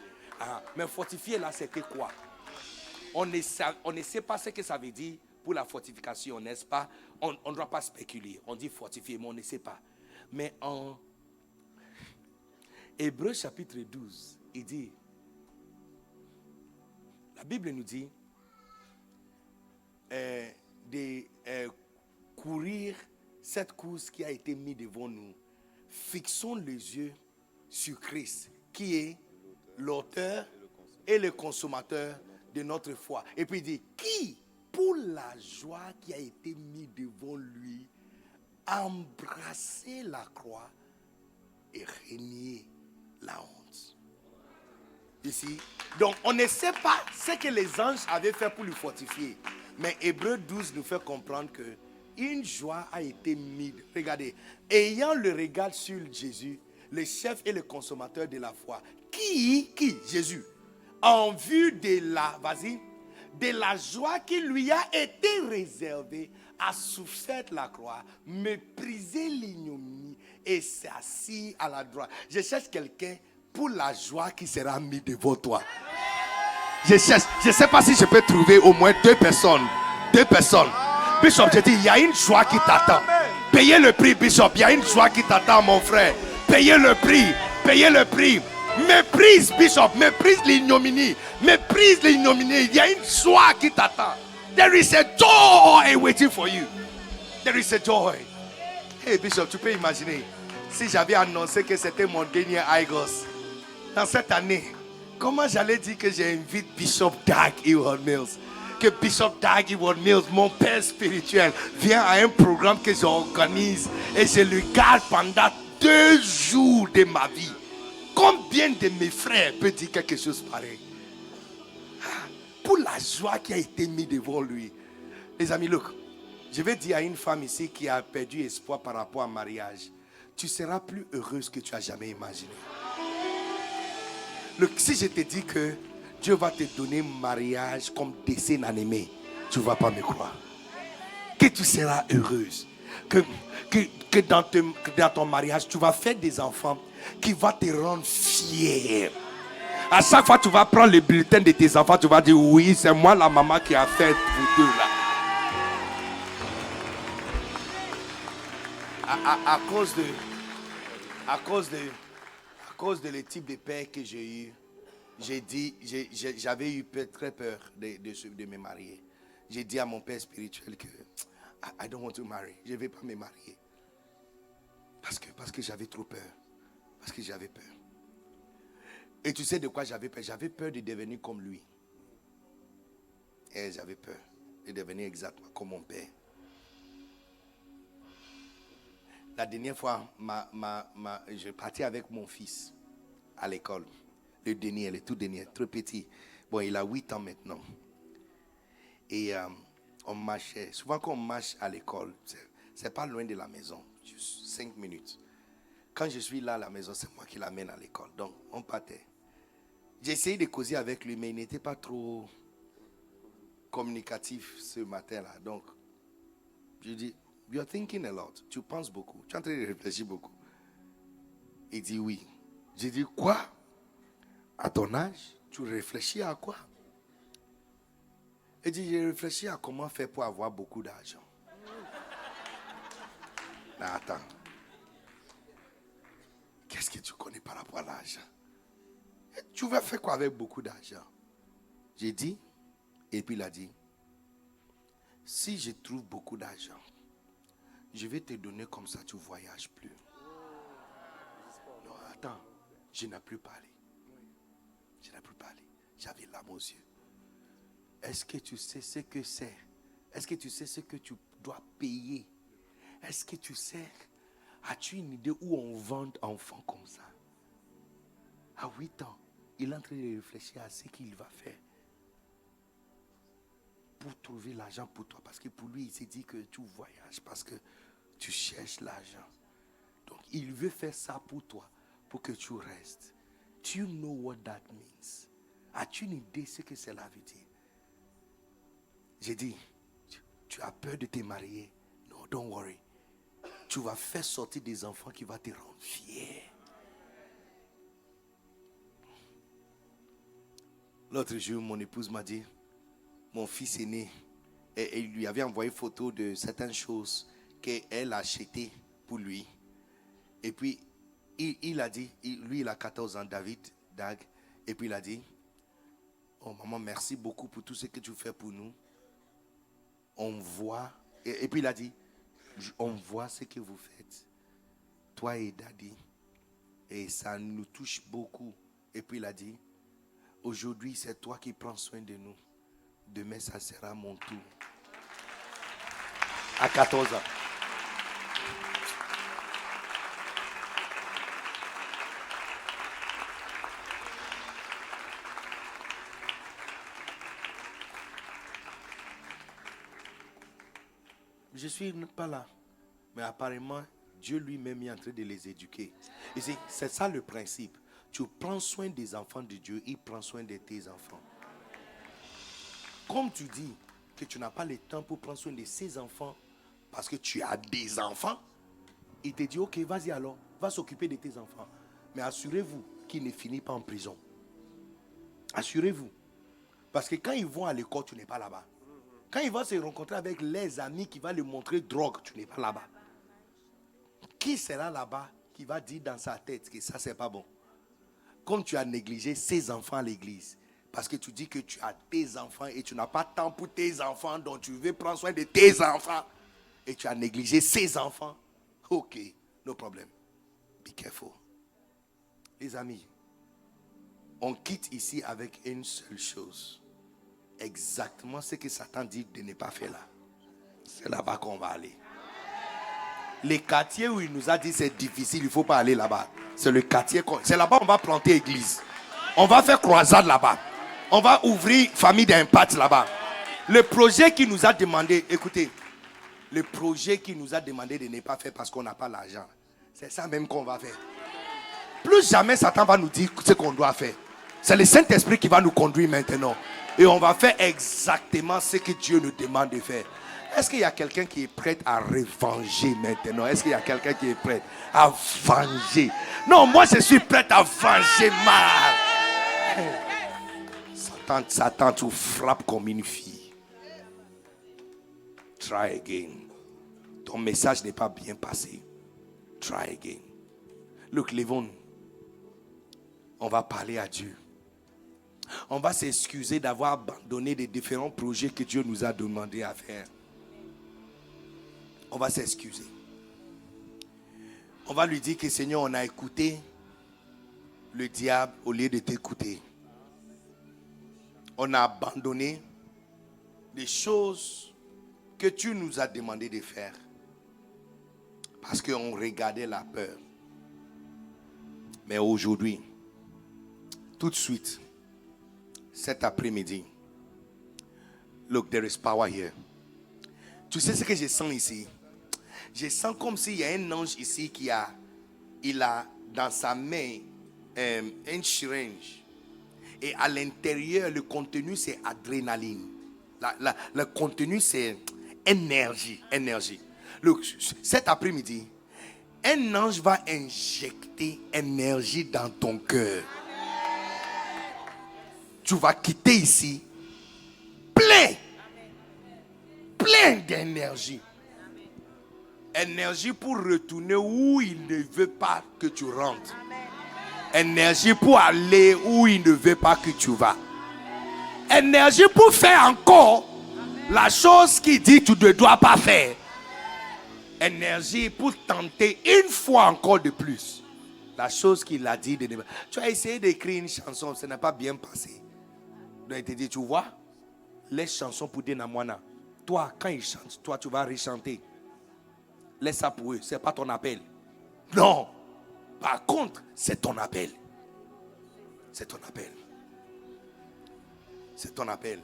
Mais fortifier là, c'était quoi? On ne sait pas ce que ça veut dire pour la fortification, n'est-ce pas? On ne doit pas spéculer. On dit fortifier, mais on ne sait pas. Mais en Hébreux chapitre 12, il dit, la Bible nous dit de courir cette course qui a été mise devant nous. Fixons les yeux sur Christ, qui est l'auteur et le consommateur de notre foi. Et puis il dit, qui, pour la joie qui a été mise devant lui, a embrassé la croix et renié la honte. Ici, donc on ne sait pas ce que les anges avaient fait pour lui fortifier. Mais Hébreux 12 nous fait comprendre que une joie a été mise. Regardez, ayant le regard sur Jésus, le chef et le consommateur de la foi. Qui? Jésus. En vue de la joie qui lui a été réservée, a souffert la croix, méprisé l'ignominie et s'est assis à la droite. Je cherche quelqu'un pour la joie qui sera mise devant toi. Je cherche, je ne sais pas si je peux trouver au moins deux personnes. Bishop, je dis, il y a une joie qui t'attend. Payez le prix, Bishop. Il y a une joie qui t'attend, mon frère. Payez le prix. Méprise, Bishop. Méprise l'ignominie. Il y a une joie qui t'attend. There is a joy waiting for you. There is a joy. Hey, Bishop, tu peux imaginer si j'avais annoncé que c'était mon dernier IGOS dans cette année. Comment j'allais dire que j'invite Bishop Dag Heward-Mills? Que Bishop Dag Heward-Mills, mon père spirituel, vient à un programme que j'organise et je le garde pendant 2 jours de ma vie. Combien de mes frères peuvent dire quelque chose pareil? Pour la joie qui a été mise devant lui. Les amis, look, je vais dire à une femme ici qui a perdu espoir par rapport à mariage, tu seras plus heureuse que tu as jamais imaginé. Si je te dis que Dieu va te donner mariage comme dessin animé, tu ne vas pas me croire. Que tu seras heureuse. Que dans ton mariage, tu vas faire des enfants qui vont te rendre fier. À chaque fois, tu vas prendre le bulletin de tes enfants, tu vas dire, oui, c'est moi la maman qui a fait vous deux là. À cause de le type de père que j'ai eu, j'avais eu très peur de me marier. J'ai dit à mon père spirituel que I don't want to marry. Je ne vais pas me marier. Parce que j'avais trop peur. Parce que j'avais peur. Et tu sais de quoi j'avais peur? J'avais peur de devenir comme lui. Et j'avais peur de devenir exactement comme mon père. La dernière fois, je partais avec mon fils à l'école. Le tout dernier, très petit. Bon, il a 8 ans maintenant. Et on marchait. Souvent quand on marche à l'école, c'est pas loin de la maison. Juste 5 minutes. Quand je suis là à la maison, c'est moi qui l'amène à l'école. Donc, on partait. J'ai essayé de causer avec lui, mais il n'était pas trop communicatif ce matin-là. Donc, je dis, you're thinking a lot. Tu penses beaucoup. Tu es en train de réfléchir beaucoup. Il dit oui. J'ai dit, quoi? À ton âge, tu réfléchis à quoi? Il dit, j'ai réfléchi à comment faire pour avoir beaucoup d'argent. Mais attends. Qu'est-ce que tu connais par rapport à l'argent? Tu vas faire quoi avec beaucoup d'argent? J'ai dit, et puis il a dit, si je trouve beaucoup d'argent, je vais te donner comme ça, tu ne voyages plus. Non, attends, je n'ai plus parlé. J'avais l'âme aux yeux. Est-ce que tu sais ce que c'est? Est-ce que tu sais ce que tu dois payer? Est-ce que tu sais? As-tu une idée où on vend enfants comme ça? À 8 ans, il est en train de réfléchir à ce qu'il va faire. pour trouver l'argent pour toi. Parce que pour lui, il s'est dit que tu voyages parce que tu cherches l'argent. Donc, il veut faire ça pour toi, pour que tu restes. Do you know what that means? As-tu une idée de ce que cela veut dire? J'ai dit, tu as peur de te marier? No, don't worry. Tu vas faire sortir des enfants qui vont te rendre fier. L'autre jour, mon épouse m'a dit, mon fils est né. Et il lui avait envoyé une photo de certaines choses qu'elle a achetées pour lui. Et puis, il a dit, lui il a 14 ans, Dag. Et puis il a dit, oh maman, merci beaucoup pour tout ce que tu fais pour nous. On voit, et puis il a dit, on voit ce que vous faites, toi et Daddy. Et ça nous touche beaucoup. Et puis il a dit, aujourd'hui c'est toi qui prends soin de nous. Demain ça sera mon tour. À 14 ans. Je suis pas là. Mais apparemment, Dieu lui-même est en train de les éduquer. Et c'est ça le principe. Tu prends soin des enfants de Dieu, il prend soin de tes enfants. Comme tu dis que tu n'as pas le temps pour prendre soin de ses enfants parce que tu as des enfants, il te dit, ok, vas-y alors, va s'occuper de tes enfants. Mais assurez-vous qu'il ne finit pas en prison. Assurez-vous. Parce que quand ils vont à l'école, tu n'es pas là-bas. Quand il va se rencontrer avec les amis qui vont lui montrer drogue, tu n'es pas là-bas. Qui sera là-bas qui va dire dans sa tête que ça, c'est pas bon? Comme tu as négligé ses enfants à l'église, parce que tu dis que tu as tes enfants et tu n'as pas de temps pour tes enfants, donc tu veux prendre soin de tes enfants, et tu as négligé ses enfants. Ok, no problem. Be careful. Les amis, on quitte ici avec une seule chose. Exactement ce que Satan dit de ne pas faire là. C'est là-bas qu'on va aller. Les quartiers où il nous a dit c'est difficile, il ne faut pas aller là-bas. C'est le quartier, c'est là-bas qu'on va planter église. On va faire croisade là-bas. On va ouvrir famille d'impact là-bas. Le projet qui nous a demandé, écoutez, le projet qui nous a demandé de ne pas faire parce qu'on n'a pas l'argent, c'est ça même qu'on va faire. Plus jamais Satan va nous dire ce qu'on doit faire. C'est le Saint-Esprit qui va nous conduire maintenant. Et on va faire exactement ce que Dieu nous demande de faire. Est-ce qu'il y a quelqu'un qui est prêt à revenger maintenant? Est-ce qu'il y a quelqu'un qui est prêt à venger? Non, moi je suis prêt à venger mal. Satan, tu frappes comme une fille. Try again. Ton message n'est pas bien passé. Try again. Look, levons-nous. On va parler à Dieu. On va s'excuser d'avoir abandonné les différents projets que Dieu nous a demandé à faire. On va s'excuser. On va lui dire que Seigneur, on a écouté le diable au lieu de t'écouter. On a abandonné les choses que tu nous as demandé de faire. Parce qu'on regardait la peur. Mais aujourd'hui, tout de suite, cet après-midi, look, there is power here. Tu sais ce que je sens ici? Je sens comme s'il y a un ange ici il a dans sa main un syringe. Et à l'intérieur, le contenu c'est adrénaline. Le contenu c'est énergie. Look, cet après-midi, un ange va injecter énergie dans ton cœur. Tu vas quitter ici plein d'énergie. Énergie pour retourner où il ne veut pas que tu rentres. Énergie pour aller où il ne veut pas que tu vas. Énergie pour faire encore la chose qu'il dit que tu ne dois pas faire. Énergie pour tenter une fois encore de plus la chose qu'il a dit de ne pas. Tu as essayé d'écrire une chanson, ça n'a pas bien passé. Donc il te dit, tu vois, les chansons pour Denamwana. Toi, quand ils chantent, toi tu vas rechanter. Laisse ça pour eux, c'est pas ton appel. Non. Par contre, c'est ton appel. C'est ton appel. C'est ton appel.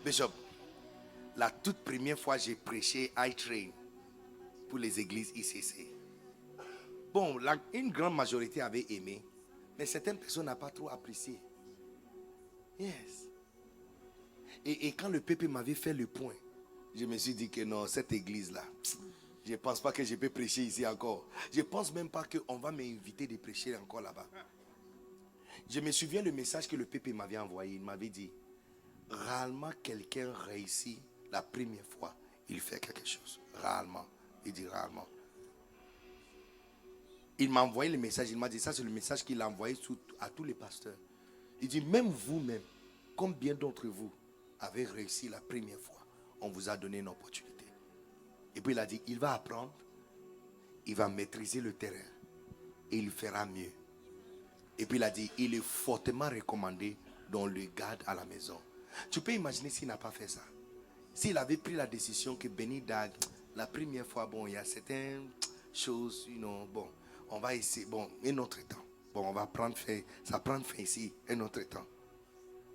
Bishop, La toute première fois, j'ai prêché iTrain pour les églises ICC. Bon, une grande majorité avait aimé, mais certaines personnes n'ont pas trop apprécié. Yes. Et quand le peuple m'avait fait le point, je me suis dit que non, cette église-là, je ne pense pas que je peux prêcher ici encore. Je ne pense même pas qu'on va m'inviter de prêcher encore là-bas. Je me souviens le message que le peuple m'avait envoyé. Il m'avait dit, rarement quelqu'un réussit la première fois, il fait quelque chose. Rarement. Il dit rarement. Il m'a envoyé le message. Il m'a dit, ça c'est le message qu'il a envoyé à tous les pasteurs. Il dit, même vous-même, combien d'entre vous avez réussi la première fois? On vous a donné une opportunité. Et puis il a dit, il va apprendre, il va maîtriser le terrain et il fera mieux. Et puis il a dit, il est fortement recommandé qu'on le garde à la maison. Tu peux imaginer s'il n'a pas fait ça. S'il avait pris la décision que Benny Dag, la première fois, bon, il y a certaines choses, bon, on va essayer, bon, un autre temps. Bon, on va prendre fin, ça prend fin ici, un autre temps.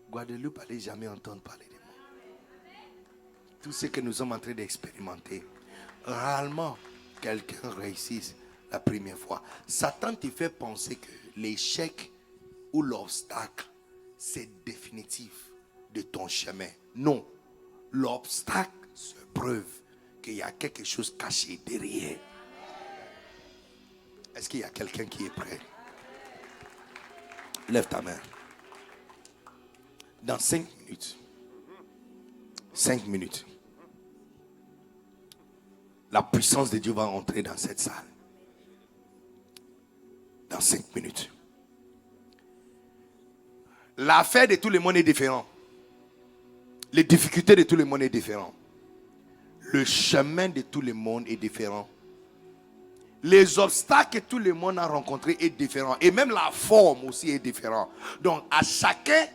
Guadeloupe n'allait jamais entendre parler de moi. Tout ce que nous sommes en train d'expérimenter, rarement quelqu'un réussit la première fois. Satan te fait penser que l'échec ou l'obstacle, c'est définitif de ton chemin. Non. L'obstacle se prouve qu'il y a quelque chose caché derrière. Est-ce qu'il y a quelqu'un qui est prêt? Lève ta main. Dans 5 minutes, la puissance de Dieu va entrer dans cette salle. Dans 5 minutes. L'affaire de tout le monde est différente. Les difficultés de tout le monde est différent. Le chemin de tout le monde est différent. Les obstacles que tout le monde a rencontrés est différent. Et même la forme aussi est différente. Donc à chacun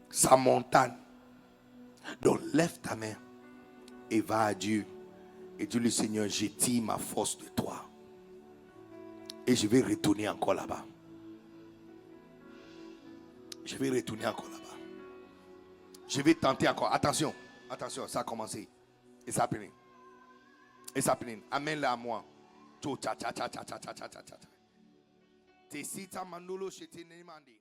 sa montagne. Donc lève ta main et va à Dieu. Et dis le Seigneur, je tire ma force de toi. Et je vais retourner encore là-bas. Je vais retourner encore là-bas. Je vais tenter encore. Attention, attention, ça a commencé. It's happening. It's happening. Amène-la à moi. Tcha tcha tcha tcha tcha tcha tcha tcha. Te sita manolo chez te nemandi.